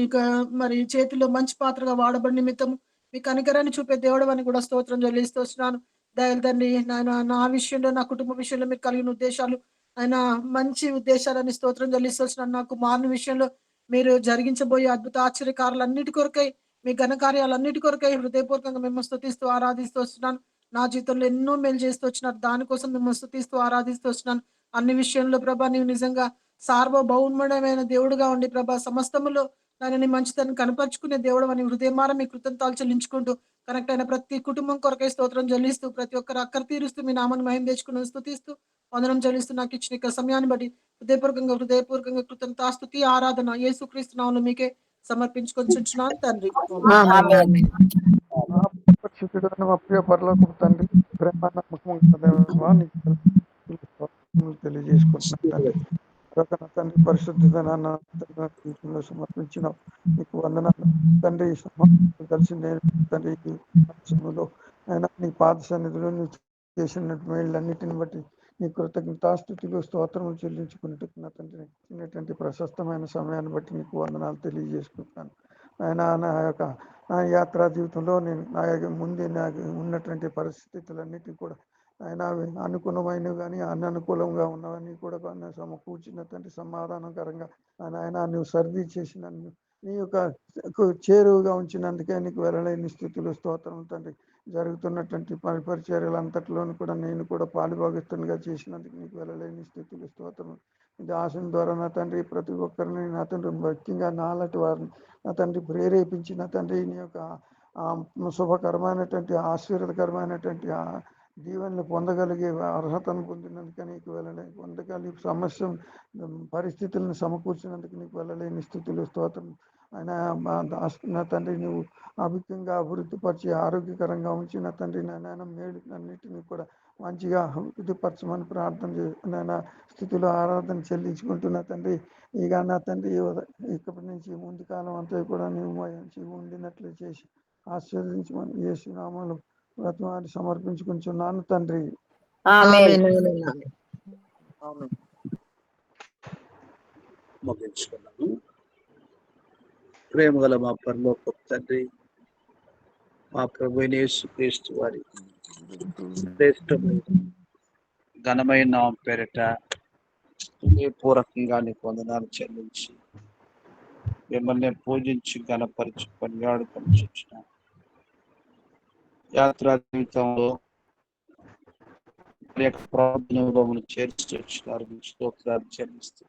మరి చేతిలో మంచి పాత్రగా వాడబడి నిమిత్తం మీ కనికరాన్ని చూపే దేవుడు అని కూడా స్తోత్రం చెల్లిస్తూ వస్తున్నాను. దయలు తండ్రి నాయన నా విషయంలో నా కుటుంబ విషయంలో మీకు కలిగిన ఉద్దేశాలు ఆయన మంచి ఉద్దేశాలని స్తోత్రం చెల్లిస్తూ వస్తున్నాను. నా కుమారుని విషయంలో మీరు జరిగించబోయే అద్భుత ఆశ్చర్యకారులన్నిటి కొరకై మీ ఘనకార్యాలన్నిటి కొరకై హృదయపూర్వకంగా మేము స్తుతిస్తూ ఆరాధిస్తూ వస్తున్నాను. నా జీవితంలో ఎన్నో మేలు చేస్తూ వచ్చినారు, దానికోసం మేము స్తుతిస్తూ ఆరాధిస్తూ వస్తున్నాను. అన్ని విషయంలో ప్రభా నీవు నిజంగా సార్వభౌమమైన దేవుడుగా ఉండి ప్రభా సమస్తములో దానిని మంచితనం కనపరుచుకునే దేవుడు అని హృదయమార మీ కృతజ్ఞతలు చెల్లించుకుంటూ కనెక్ట్ అయిన ప్రతి కుటుంబం కొరకై స్తోత్రం చెల్లిస్తూ ప్రతి ఒక్కరు అక్కర తీరుస్తూ మీ నామాన్ని మహిమ తెచ్చుకుని స్తుతిస్తూ వందనం చెల్లిస్తూ నాకు ఇచ్చిన సమయాన్ని బట్టి హృదయపూర్వకంగా కృతజ్ఞతాస్తుతి ఆరాధన యేసుక్రీస్తు నామములో మీకే సమర్పించుకొనిచున్నాను తండ్రి. పరిశుద్ధుడు మా ప్రియ పరలోకపు తండ్రి, ప్రేమ నమ్మకం తెలియజేసుకుంటున్నాను తండ్రి. తండ్రి పరిశుద్ధతనాన్ని సమర్పించిన నీకు వందనాలు తండ్రి. కలిసి నేను తండ్రి అయినా నీ పాద సన్నిధిలో నువ్వు చేసినట్టు మేళ్ళన్నిటిని బట్టి నీ కృతజ్ఞతాస్తుతులు స్తోత్రములు చెల్లించుకుంటున్నా తండ్రి. చిన్నటువంటి ప్రశస్తమైన సమయాన్ని బట్టి నీకు వందనాలు తెలియజేసుకుంటున్నాను. ఆయన నా యొక్క నా యాత్రా జీవితంలో నేను నా యొక్క ముందు నాకు ఉన్నటువంటి పరిస్థితులన్నిటికీ కూడా ఆయన అనుకూలమైనవి కానీ అననుకూలంగా ఉన్నవన్నీ కూడా సమకూర్చిన తండ్రి సమాధానకరంగా ఆయన నువ్వు సర్వీస్ చేసిన నీ యొక్క చేరువుగా ఉంచినందుకే నీకు వెళ్ళలేని స్థితులు స్తోత్రం తండ్రి. జరుగుతున్నటువంటి పరిచర్యలంతట్లోనూ కూడా నేను కూడా పాలుభాగస్తునిగా చేసినందుకు నీకు వెళ్ళలేని స్థితులు స్తోత్రం. ఇది ఆశం ద్వారా నా తండ్రి ప్రతి ఒక్కరిని నా తండ్రి ముఖ్యంగా నాలాంటి వారిని నా తండ్రి ప్రేరేపించి నా తండ్రి నీ యొక్క శుభకరమైనటువంటి ఆశీర్వదకరమైనటువంటి దీవెనలు పొందగలిగే అర్హతను పొందినందుకు నీకు వెళ్ళలేని పొందగలిగే సమస్య పరిస్థితులను సమకూర్చినందుకు నీకు వెళ్ళలేని స్థితులు స్తోత్రం. ఆయన నా తండ్రి నువ్వు అభిజ్ఞంగా అభివృద్ధిపరిచి ఆరోగ్యకరంగా ఉంచిన తండ్రి నాయన మేలు అన్నిటినీ కూడా మంచిగా అభివృద్ధిపరచమని ప్రార్థన చేసిన స్థితిలో ఆరాధన చెల్లించుకుంటున్నా తండ్రి. ఇక నా తండ్రి ఇక్కడి నుంచి ముందు కాలం అంతా కూడా నీవు మంచి ఉండినట్లు చేసి ఆశీర్వదించమని యేసు నామములో బ్రతిమాలి సమర్పించుకుంటున్నాను తండ్రి. ఆమేన్. ముగించుకున్నాము. ప్రేమ గల మా పరలోకపు తండ్రి, మా ప్రభువైన యేసుక్రీస్తు వారి శ్రేష్టమైన ఘనమైన నామం పేరిట పూర్వకంగా నీకు వందనాలు చెల్లించి మిమ్మల్ని పూజించి ఘనపరిచి కొనియాడుకొని చూచిన యాత్రా జీవితంలో ప్రార్థనలో చేర్చి వచ్చినారు. స్తోత్రాలు చెల్లిస్తూ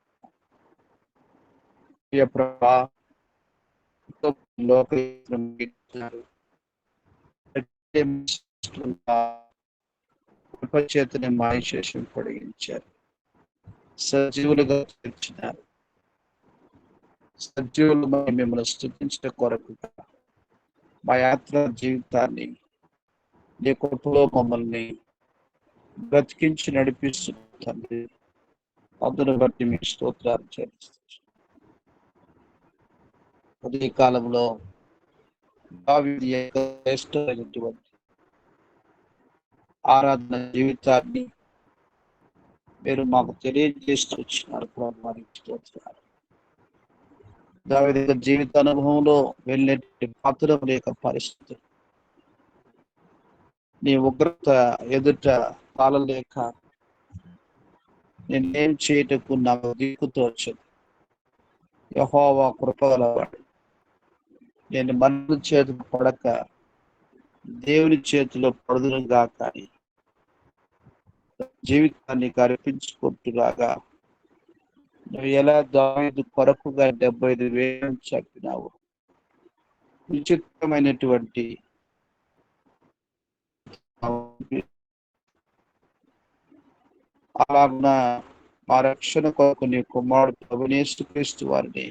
చేతని మాయశేషం పొడిగించారు, సజీవులుగా తెచ్చినారు. సజీవులు మిమ్మల్ని స్తుతించడం కొరకు మా యాత్ర జీవితాన్ని నీ కృపలో మమ్మల్ని బ్రతికించి నడిపిస్తుంది. అందును బట్టి మీకు స్తోత్రాలు చెల్లిస్తున్నాను. ఉదయ కాలంలో దావీదు యొక్క శ్రేష్టమైనటువంటి ఆరాధన జీవితాన్ని మీరు మాకు తెలియజేస్తూ వచ్చినారు. దావీదు యొక్క జీవిత అనుభవంలో వెళ్ళినటువంటి పాత్ర లేక పరిస్థితి నీ ఉగ్రత ఎదుట తాళలేక నేనేం చేయటకు నాకు దిక్కుతో వచ్చింది. యెహోవా కృపగలవాడు. నేను మనుషుల చేతిలో పడక దేవుని చేతిలో పడుదునుగా కానీ జీవితాన్ని అర్పించుకుంటులాగా నువ్వు ఎలా దావీదు కొరకుగా 75,000 చెప్పినావు. విచిత్రమైనటువంటి అలాగున మా రక్షణ కొరకు నీ కుమారుడు ప్రభువైన యేసుక్రీస్తు వారిని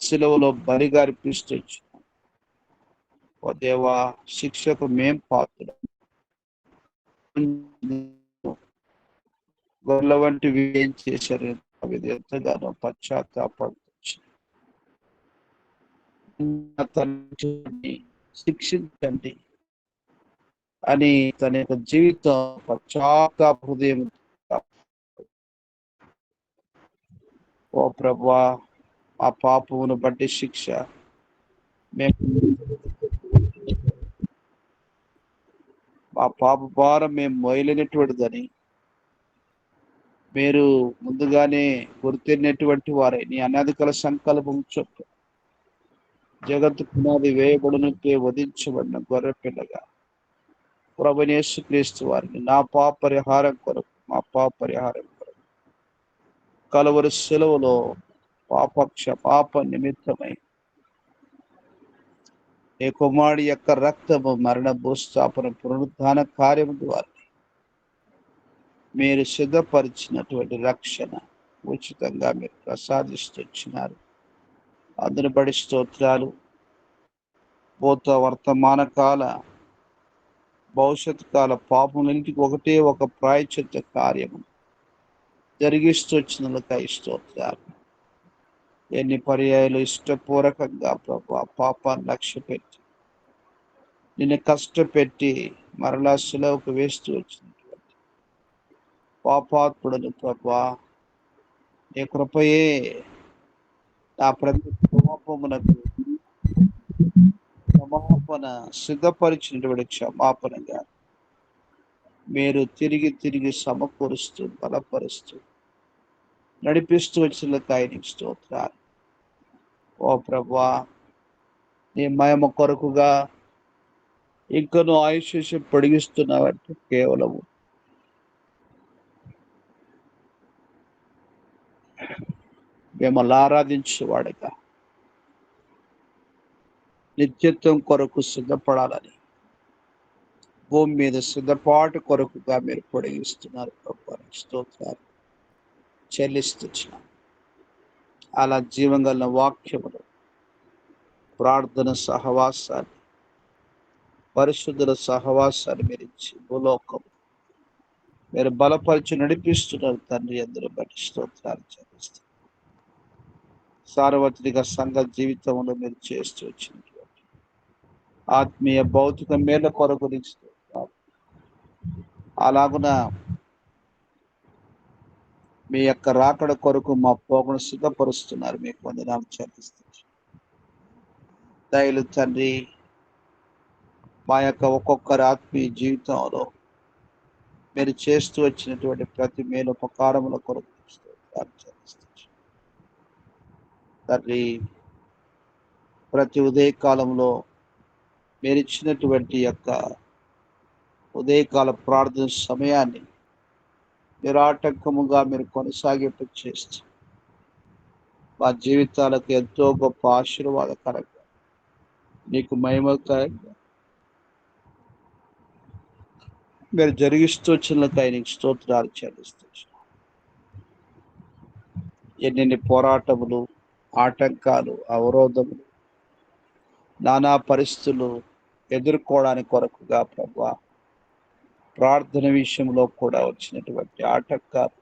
శిలువలో బలిగా అర్పిస్తూ ఓ దేవా, శిక్షకు మేం పాత్రులం. గొర్రెల వంటివి ఏం చేశారు? అవి ఎంతగానో పశ్చాత్తాపడుతూ శిక్షించండి అని తన యొక్క జీవితం పశ్చాత్తాప హృదయం. ఓ ప్రభువా, ఆ పాపమును బట్టి శిక్ష మా పాప భారం మేము మొయలేనటువంటిదని మీరు ముందుగానే గుర్తినటువంటి వారే నీ అనాదికల సంకల్పం చొప్పు జగత్తు పునాది వేయబడునకే వధించబడిన గొర్రె పిల్లగా ప్రభువైన యేసుక్రీస్తు వారిని నా పాప పరిహారం కొరకు మా పాప పరిహారం కొరకు కలువరి సెలవులో పాప నిమిత్తమై ఏ కుమారుడి యొక్క రక్తము మరణ భూస్థాపన పునరుద్ధాన కార్యము ద్వారా మీరు సిద్ధపరిచినటువంటి రక్షణ ఉచితంగా మీరు ప్రసాదిస్తున్నారు. అందును బడి స్తోత్రాలు. భూత వర్తమాన కాల భవిష్యత్ కాల పాపములన్నిటికీ ఒకటే ఒక ప్రాయశ్చిత్త కార్యము జరిగిస్తూ వచ్చినందుకై స్తోత్రాలు. ఎన్ని పర్యాయాలు ఇష్టపూర్వకంగా ప్రభు పాపాన్ని లక్ష్య పెట్టి నిన్ను కష్టపెట్టి మరలా శిలువకు వేస్తూ వచ్చినటువంటి పాపాత్ముడను ప్రభు, నీ కృపయే నా ప్రతి పాపమునకు క్షమాపణ సిద్ధపరిచినటువంటి క్షమాపణగా మీరు తిరిగి తిరిగి సమకూరుస్తూ బలపరుస్తూ నడిపిస్తూ వచ్చిన ఆయనకి స్తోత్రాలు. ఓ ప్రభువా, నీ మహిమ కొరకుగా ఇంకనూ ఆయుష్యం పొడిగిస్తున్నావంటే కేవలము మిమ్మల్ని ఆరాధించేవాడుగా నిత్యత్వం కొరకు సిద్ధపడాలని భూమి మీద సిద్ధపాటు కొరకుగా మీరు పొడిగిస్తున్నారు ప్రభువా, స్తోత్రాలు చెల్లిస్తున్నాం. అలా జీవం గల వాక్యములు, ప్రార్థన సహవాసాన్ని, పరిశుద్ధుల సహవాసాన్ని మీరు ఇచ్చి భూలోకం మీరు బలపరిచి నడిపిస్తున్నారు తండ్రి. అందరూ బట్టి స్తోత్రాలు చెల్లిస్తారు. సార్వత్రిక సంఘ జీవితంలో మీరు చేస్తూ వచ్చినటువంటి ఆత్మీయ భౌతిక మేల కొరకు నీకు స్తోత్రాలు. అలాగున మీ యొక్క రాకడ కొరకు మా పోగును సిద్ధపరుస్తున్నారు. మీకు వందనాలు చెల్లిస్తారు. దయలు తండ్రి, మా యొక్క ఒక్కొక్కరి ఆత్మీయ జీవితంలో మీరు చేస్తూ వచ్చినటువంటి ప్రతి మేలు ఉపకారముల కొరకు స్తోత్రాలు చెల్లిస్తారు. తండ్రి, ప్రతి ఉదయకాలంలో మీరు ఇచ్చినటువంటి యొక్క ఉదయకాల ప్రార్థన సమయాన్ని నిరాటంకముగా మీరు కొనసాగింపు చేస్తూ మా జీవితాలకు ఎంతో గొప్ప ఆశీర్వాదకరంగా నీకు మహిమకరంగా మీరు జరిగిస్తూ వచ్చినందుకు ఆయనకి స్తోత్రాలు చెల్లిస్తూ ఎన్నెన్ని పోరాటములు, ఆటంకాలు, అవరోధములు, నానా పరిస్థితులు ఎదుర్కోవడానికి కొరకుగా ప్రభువా, ప్రార్థన విషయంలో కూడా వచ్చినటువంటి ఆటంకాలు,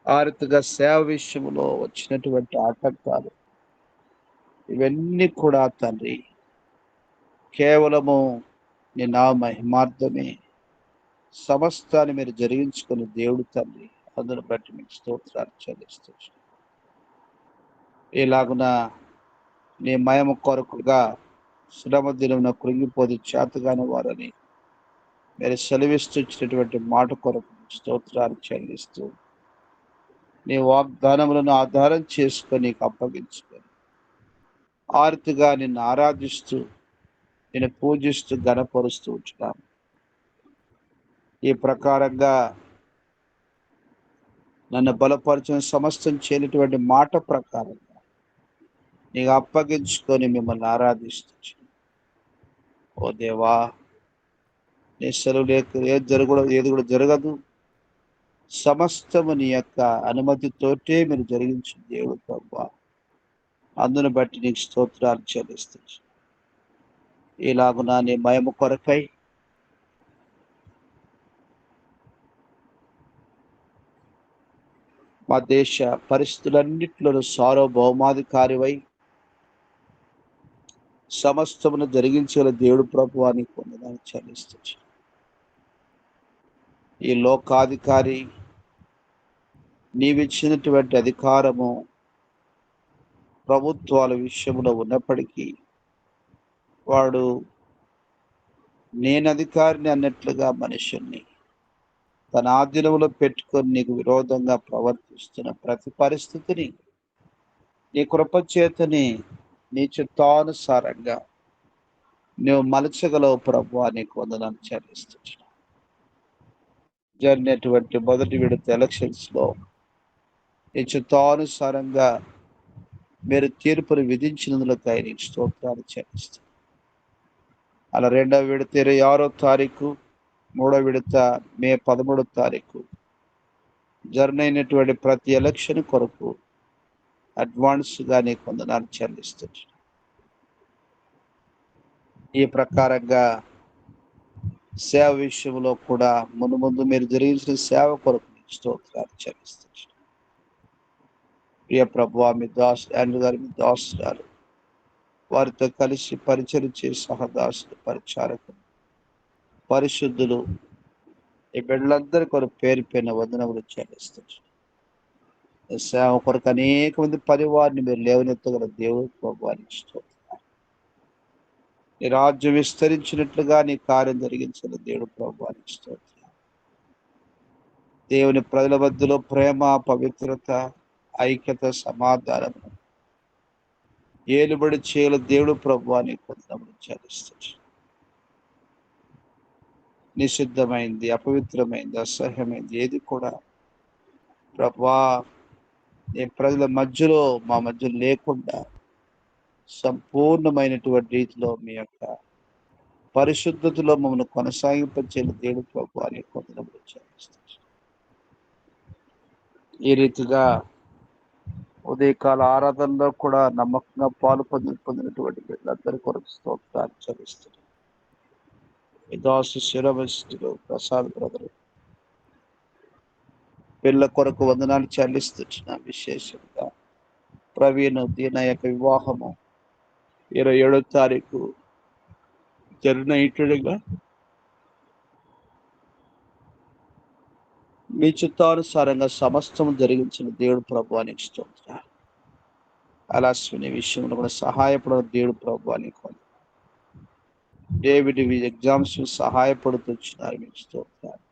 ఆర్థిక సేవ విషయంలో వచ్చినటువంటి ఆటంకాలు, ఇవన్నీ కూడా తండ్రి కేవలము నీ నా మహిమార్థమే సమస్తాన్ని మీరు జరిగించుకుని దేవుడు తండ్రి. అందును బట్టి మీకు స్తోత్రాలు చెల్లిస్తూ ఇలాగున నీ మహిమ కొరకుగా శ్రమ దినమున కృంగిపోది చేతగాని వారని మీరు సెలవిస్తూ ఇచ్చినటువంటి మాట కొరకు స్తోత్రాలు చెల్లిస్తూ నీ వాగ్దానములను ఆధారం చేసుకొని నీకు అప్పగించుకొని ఆర్తిగా నిన్ను ఆరాధిస్తూ నేను పూజిస్తూ ఘనపరుస్తూ ఉంటున్నాను. ఈ ప్రకారంగా నన్ను బలపరిచిన సమస్తం చేయనటువంటి మాట ప్రకారంగా నీకు అప్పగించుకొని మిమ్మల్ని ఆరాధిస్తూ, ఓ దేవా, నీ సెలవు లేక ఏది కూడా జరగదు. సమస్తము నీ యొక్క అనుమతితోటే మీరు జరిగించిన దేవుడు ప్రభువా, అందును బట్టి నీకు స్తోత్రాలు చెల్లిస్తూ ఇలాగున నీ మహిమ కొరకై మా దేశ పరిస్థితులన్నిటిలో సార్వభౌమాధికారివై సమస్తమును జరిగించగల దేవుడు ప్రభువా, నీకు వందనాలు చెల్లిస్తూ ఈ లోకాధికారి నీవిచ్చినటువంటి అధికారము ప్రభుత్వాల విషయంలో ఉన్నప్పటికీ వాడు నేను అధికారిని అన్నట్లుగా మనుషుల్ని తన ఆధీనంలో పెట్టుకొని నీకు విరోధంగా ప్రవర్తిస్తున్న ప్రతి పరిస్థితిని నీ కృపచేతని నీ చిత్తానుసారంగా నువ్వు మలచగలవు ప్రభువా, నీకు వందనాలు చెల్లిస్తున్నాను. జరిగినటువంటి మొదటి విడత ఎలక్షన్స్ లో నీ చిత్తానుసారంగా మీరు తీర్పును విధించినందుకు ఆయనకి స్తోత్రాలు చెల్లిస్తాను. అలా 2వ విడత 26వ తారీఖు, 3వ విడత మే 13వ తారీఖు జరిగినటువంటి ప్రతి ఎలక్షన్ కొరకు అడ్వాన్స్గా నీకు వందనాలు చెల్లిస్తున్నాను. ఈ ప్రకారంగా సేవ విషయంలో కూడా ముందు మీరు జరిగించిన సేవ కొరకు స్తోత్రాలు చెల్లిస్తున్నాను. ప్రియ ప్రభువా, మీ దాసు ఆండ్రూ గారు, మీ దాసు గారు, వారితో కలిసి పరిచయం చేసే సహదాసులు, పరిచారకులు, పరిశుద్ధులు, ఈ బిడ్డలందరి కొరకు పేరు పైన వందనములు చెల్లిస్తున్నాను. సేవ కొరకు అనేక మంది పరివారిని మీరు లేవనెత్తగల దేవుడు ప్రభువానికి స్తోత్రాలు. నీ రాజ్యం విస్తరించినట్లుగా నీ కార్యం జరిగించిన దేవుడు ప్రభువానికి స్తోత్రం. దేవుని ప్రజల మధ్యలో ప్రేమ, పవిత్రత, ఐక్యత, సమాధానం ఏలుబడి చేయల దేవుడు ప్రభువానికి కొంతమంది చెల్లిస్తాడు. నిషిద్ధమైంది, అపవిత్రమైంది, అసహ్యమైంది ఏది కూడా ప్రభువా నీ ప్రజల మధ్యలో మా మధ్య లేకుండా సంపూర్ణమైనటువంటి రీతిలో మీ యొక్క పరిశుద్ధతలో మమ్మల్ని కొనసాగింపచేయాలి దేవుడు ప్రభువానికి కొంతమంది చెల్లిస్తాడు. ఈ రీతిగా ఉదయకాల ఆరాధనలో కూడా నమ్మకంగా పాలు పొందినటువంటి బిడ్డలందరి కొరకు స్తోత్రాలు చెల్లిస్తారు. ఈ దాసు శిరవస్తులు ప్రసాద్ బ్రదరు పిల్ల కొరకు వందనాలు చెల్లిస్తున్న విశేషంగా ప్రవీణ్ దీన యొక్క వివాహము 27వ తారీఖు జరిగినట్టుగా మీ చిత్తానుసారంగా సమస్తం జరిగించిన దేవుడు ప్రభువానికి స్తోత్రాలు. అలాస్విని విషయంలో కూడా సహాయపడిన దేవుడు ప్రభువానికి డేవిడ్ ఎగ్జామ్స్ సహాయపడుతున్నారు. మీకు స్తోత్రాలు.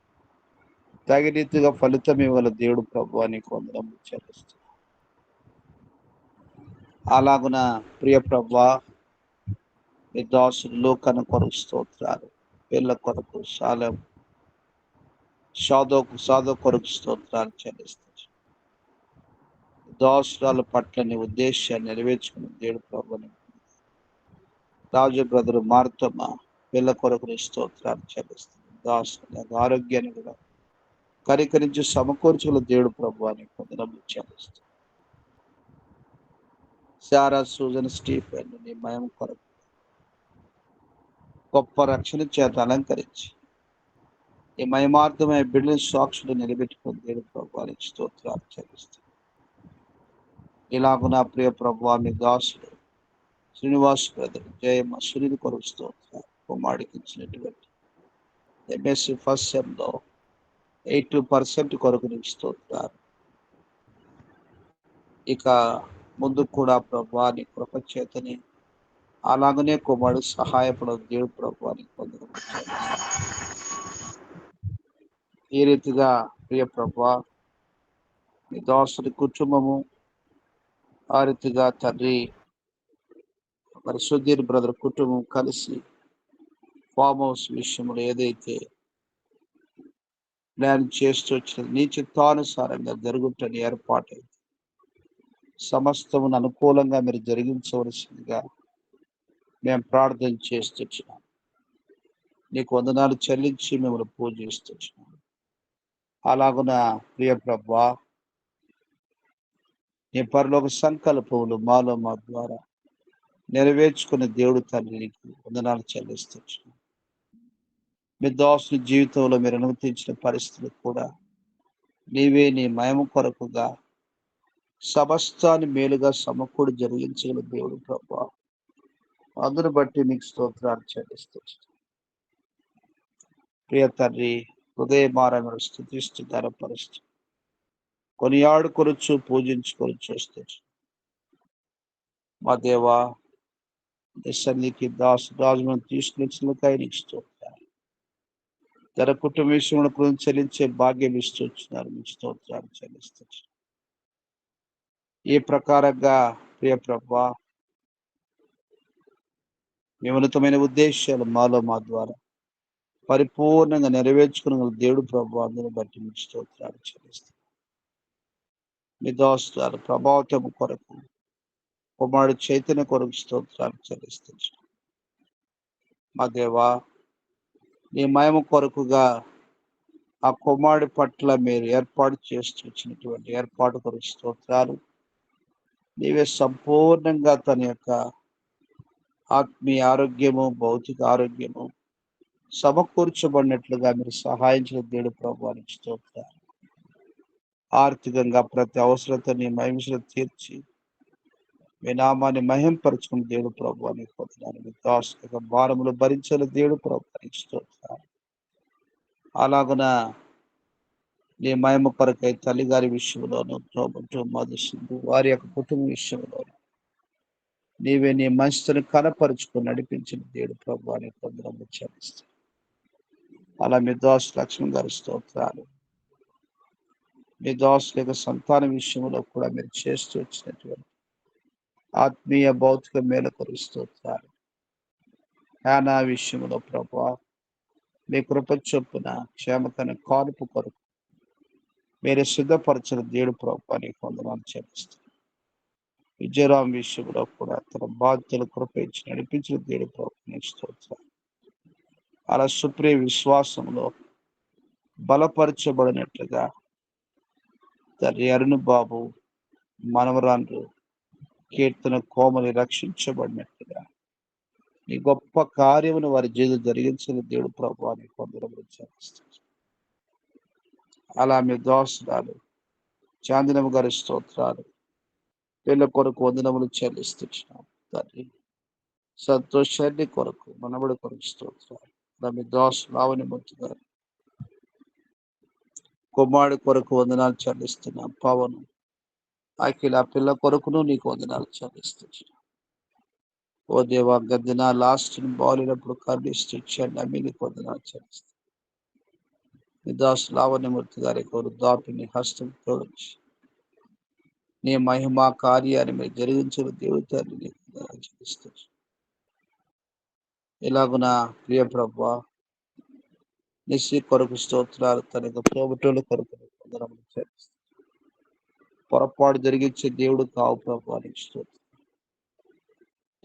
తగిన రీతిగా ఫలితం ఇవ్వాల దేవుడు ప్రభువానికి వందనములు చెల్లిస్తున్నారు. అలాగున ప్రియ ప్రభువా మీ దాసులు లోకన కొరకు స్తోత్రాలు. వీళ్ళ కొరకు సాధో కొరకు స్తోత్రాలు చెల్లిస్తారు. దాసురాల పట్ల నీ ఉద్దేశాన్ని నెరవేర్చుకున్న దేవుడు ప్రభుని రాజు బ్రదరు మార్తమ్మ వీళ్ళ కొరకు స్తోత్రాలు చెల్లిస్తారు. దాసుల ఆరోగ్యాన్ని కూడా కరికరించి సమకూర్చుకున్న దేవుడు ప్రభువానికి వందనములు చెల్లిస్తారు. శారా, సూజన్, స్టీఫెన్ నీ మయం కొరకు గొప్ప రక్షణ చేత అలంకరించి ఈ మయమార్థమైన బిడ్డల సాక్షులు నిలబెట్టుకుని దేవుడు ప్రభువానికి స్తోత్రాలు చెల్లిస్తారు. ఇలాగ నా ప్రియ ప్రభువా మీ దాసుడు శ్రీనివాస్ బ్రదర్ జయమ్మ సునీల్ కొరకు స్తోత్రాలు. కుమారుడికి ఇచ్చినటువంటి ఎంఎస్సి ఫస్ట్ సెమ్లో 82% కొరకు నీకు స్తోత్రాలు. ఇక ముందు కూడా ప్రభువా నీ కృప చేతని అలాగనే కుమారుడు సహాయపడ దేవుడు ప్రభువానికి పొందడం. ఈ రీతిగా ప్రియ ప్రభువా నీ దాసుడి కుటుంబము ఆ రీతిగా తండ్రి మరి సుధీర్ బ్రదర్ కుటుంబం కలిసి ఫామ్ హౌస్ విషయంలో ఏదైతే ప్లాన్ చేస్తూ వచ్చిన నీ చిత్తానుసారంగా జరుగుతున్న ఏర్పాటు సమస్తమును అనుకూలంగా మీరు జరిగించవలసిందిగా మేము ప్రార్థన చేస్తున్నాం. నీకు వందనాలు చెల్లించి మిమ్మల్ని పూజిస్తున్నాం. అలాగున ప్రియ ప్రభువా నీ పరలోక సంకల్పములు మాలో మా ద్వారా నెరవేర్చుకునే దేవుడు తండ్రికి వందనాలు చెల్లిస్తున్నాం. మీ దాసుని జీవితంలో మీరు అనుమతించిన పరిస్థితులు కూడా నీవే నీ మయము కొరకుగా సమస్తాన్ని మేలుగా సమకూడి జరిగించగల దేవుడు ప్రభువా అందును బట్టి నీకు స్తోత్రాలు చెల్లిస్తున్నాం. ప్రియ తండ్రి హృదయమారణ స్థుతిస్తూ ధనపరుస్తూ కొనియాడుకొనొచ్చు పూజించుకొనొచ్చు వస్తుంది. మా దేవా నీ సన్నిధికి రాజులను తీసుకొచ్చినకై నీకు స్తోత్రాలు. తన కుటుంబ విషయంలో గురించి చెల్లించే భాగ్యం ఇస్తూ వచ్చినారు. మీకు స్తోత్రాలు చెల్లిస్తారు. ఈ ప్రకారంగా ప్రియ ప్రభువా మీ ఉన్నతమైన ఉద్దేశాలు మాలో మా ద్వారా పరిపూర్ణంగా నెరవేర్చుకున్న దేవుడు ప్రభువా అందరూ బట్టి మీకు స్తోత్రాలు చెల్లిస్తారు. మీ దాసుల ప్రభావితం కొరకు కుమారుడు చైతన్య కొరకు స్తోత్రాలు చెల్లిస్తారు. మా దేవా నీ మహిమ కొరకుగా ఆ కుమారుడి పట్ల మీరు ఏర్పాటు చేస్తూ వచ్చినటువంటి ఏర్పాటు కొరకు స్తోత్రాలు. నీవే సంపూర్ణంగా తన యొక్క ఆత్మీయ ఆరోగ్యము భౌతిక ఆరోగ్యము సమకూర్చబడినట్లుగా మీరు సహాయించిన దేవుడు ప్రభువానికి స్తోత్రాలు. ఆర్థికంగా ప్రతి అవసరతని మహిమలో తీర్చి మీ నామాన్ని మహింపరచుకుని దేవుడు ప్రభువానికి పొందుతాను. మీ దాసుక భారములు భరించిన దేవుడు ప్రభువానికి స్తోత్రాలు. అలాగున నీ మహిమ కొరకై తల్లిగారి విషయంలోను తోబుట్టు మధుసింధు వారి యొక్క కుటుంబ విషయంలోను నీవే నీ మంచితను కనపరుచుకుని నడిపించిన దేవుడు ప్రభు అని కొందరము చెల్లిస్తాం. అలా మీ దోష లక్ష్మణ్ గారి స్తోత్రాలు. మీ దోష యొక్క సంతాన విషయంలో కూడా మీరు చేస్తూ వచ్చినటువంటి ఆత్మీయ భౌతిక మేలుకొరకు స్తోత్రాలు. యానా విషయంలో ప్రభు మీ కృప చొప్పున క్షేమకరమైన కానుపు కొరకు మీరు సిద్ధపరచిన దేవుడు ప్రభు అని కొందరు చెల్లిస్తాం. విజయరాం విషయంలో కూడా తన బాధ్యతలు కృప ఇచ్చి నడిపించిన దేవుడు ప్రభు స్తోత్రాలు. అలా సుప్రియ విశ్వాసంలో బలపరచబడినట్లుగా తండ్రి అరుణ్ బాబు మనవరాండ్రు కీర్తన కోమలి రక్షించబడినట్లుగా ఈ గొప్ప కార్యమును వారి జీవితం జరిగించిన దేవుడు ప్రభు అని కొందరు చేస్తారు. అలా మీ దోషాలు చాందినమ్మ గారి స్తోత్రాలు వీళ్ళ కొరకు వందనములు చెల్లిస్తున్నాం తండ్రి. సంతోషాన్ని కొరకు మనబడి కొరకు స్తోత్రాలు. అలా మీ దోష లావని మంచి గారు కుమారుడి కొరకు వందనాలు చెల్లిస్తున్నాం. పవన్ అఖిల పిల్ల కొరకును నీకు వందనాలు చెల్లిస్తున్నాం. ఓ దేవా గద్దిన లాస్ట్ బాలినప్పుడు కర్ణిస్తూ ఇచ్చాడు అమ్మి నీకు వందనాలు చెల్లిస్తాం. మీ దాసు లావణ్యమూర్తి గారి కొరకు దాటుని హస్తం తోడించి నీ మహిమా కార్యాన్ని మీరు జరిగించిన దేవుతాన్ని నీకు వందనాలు చెల్లిస్తున్నాం. ఇలాగున ప్రియ ప్రభు నిశ్చి కొరకు స్తోత్రాలు తన యొక్క తోబుట్టుల కొరకు వందనములు చెల్లిస్తాం. పొరపాటు జరిగించే దేవుడు కావు ప్రభు అని స్తోత్రం.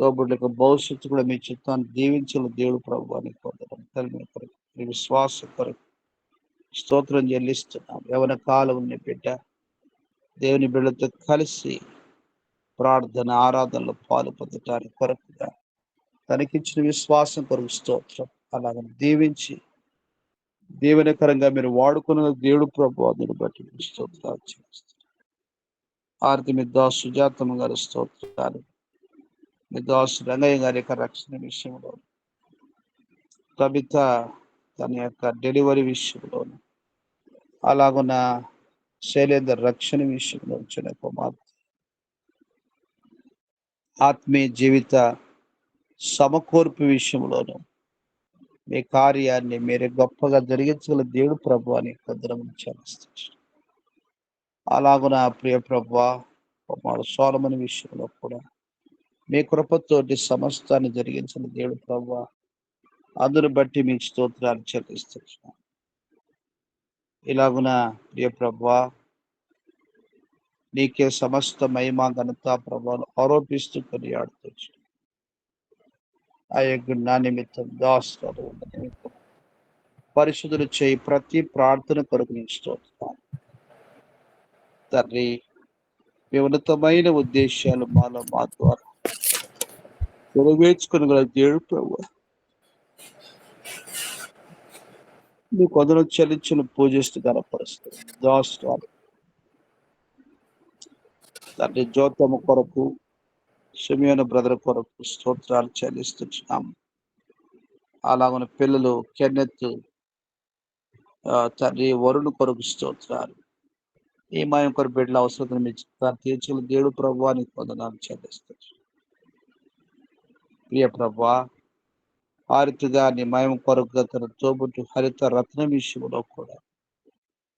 తోబుట్టులకు భవిష్యత్తు కూడా మీ చిత్తాన్ని దీవించిన దేవుడు ప్రభు అని పొందడం తల్లి కొరకు మీ విశ్వాసం కొరకు స్తోత్రం చెల్లిస్తున్నాం. యవన కాలం ఉన్న బిడ్డ దేవుని బిడ్డతో కలిసి ప్రార్థన ఆరాధనలో పాలు పొందటానికి కొరకుగా తనకిచ్చిన విశ్వాసం కొరకు స్తోత్రం. అలాగే దీవించి దీవెనకరంగా మీరు వాడుకున్న దేవుడు ప్రభు అందుని బట్టి స్తోత్రాలు చేస్తారు. ఆర్తి మీ దాసు సుజాతమ్మ గారి స్తోత్రాలు. మీ దాసు రంగయ్య గారి యొక్క రక్షణ విషయంలో, కవిత తన యొక్క డెలివరీ విషయంలోను, అలాగున్న శైలేందర్ రక్షణ విషయంలో వచ్చిన కుమార్తె ఆత్మీయ జీవిత సమకూర్పు విషయంలోను మీ కార్యాన్ని మీరు గొప్పగా జరిగించగల దేవుడు ప్రభు అని కొందరం చేస్తారు. అలాగున ప్రియ ప్రభు కుమారుడు సోలొమోను విషయంలో కూడా మీ కృపతోటి సమస్తాన్ని జరిగించిన దేవుడు ప్రభు అందును బట్టి మీకు స్తోత్రాలు చెల్లిస్తున్నాం. ఇలాగున ప్రియ ప్రభు నీకే సమస్త మహిమ ఘనత ప్రభావం ఆరోపిస్తూ కొనియాడుతూ ఆ యొక్క నా నిమిత్తం దాస్తారు నిమిత్తం పరిశుద్ధులు చేయి ప్రతి ప్రార్థన కొరకు నేను స్తోత్రాలు తండ్రి. మీ ఉన్నతమైన ఉద్దేశాలు మాలో మా ద్వారా నెరవేర్చుకునగల దేవుడు ప్రభు మీ కొందరు చెల్లించిన పూజిస్తూ గణపరుస్తుంది దాస్తారు తండ్రి. జ్యోతమ్మ కొరకు సిమియోను బ్రదర్ కొరకు స్తోత్రాలు చెల్లిస్తున్నాం. అలాగన పిల్లలు కెన్నెత్ తండ్రి వరుణ్ కొరకు స్తోత్రాలు. ఈ మయం కొరకు బిడ్డల అవసరం తీర్చుకుని దేవుడు ప్రభువానికి వందనాలు చెల్లిస్తున్నాం. ప్రియ ప్రభా ఆ రీతిగా నీ మయం కొరకు తన తోబుట్టు హరిత రత్న విషయంలో కూడా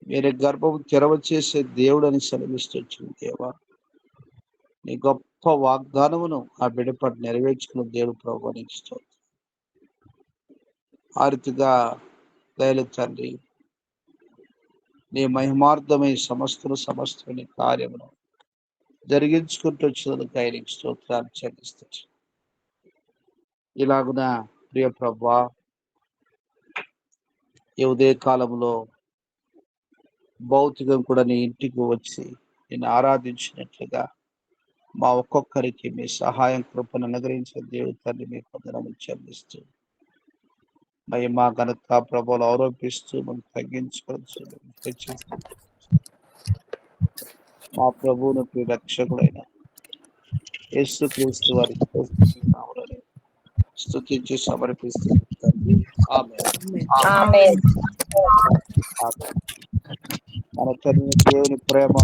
మీరే గర్భం తెరవ చేసే దేవుడు అని సెలవిస్తూ దేవా నీ గొప్ప వాగ్దానమును ఆ బిడ్డపడి నెరవేర్చుకున్న దేవుడు ప్రభు అని స్తోత్రం. ఆ రీతిగా దయలు తండ్రి నీ మహిమార్థమై సమస్తమైన కార్యమును జరిగించుకుంటూ వచ్చినందుకు ఆయనకి స్తోత్రాలు చెల్లిస్తాడు. ఇలాగున ప్రియ ప్రభా ఈ ఉదయ కాలంలో భౌతికం కూడా నీ ఇంటికి వచ్చి నేను ఆరాధించినట్లుగా మా ఒక్కొక్కరికి మీ సహాయం కృపను అనుగ్రహించిన దేవుడు తండ్రి మీ వందనములు చెల్లిస్తూ మహిమ ఘనత ప్రభువులు ఆరోపిస్తూ మనం తగ్గించుకోవచ్చు హెచ్చిస్తూ మా ప్రభువును రక్షకుడైన యేసుక్రీస్తు వారి నామములో స్తుతించి సమర్పిస్తుంది తండ్రి. ఆమేన్. మన తండ్రి దేవుని ప్రేమ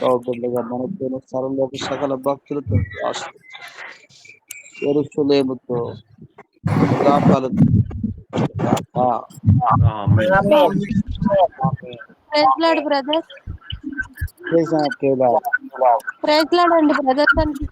అవుతుండగా మనతో సర్వలోక సకల భక్తులతో యెరూషలేముతో మిలాపాలతో amen. Amen. Praise lord brother. Praise praise lord అండి బ్రదర్స్ అండి.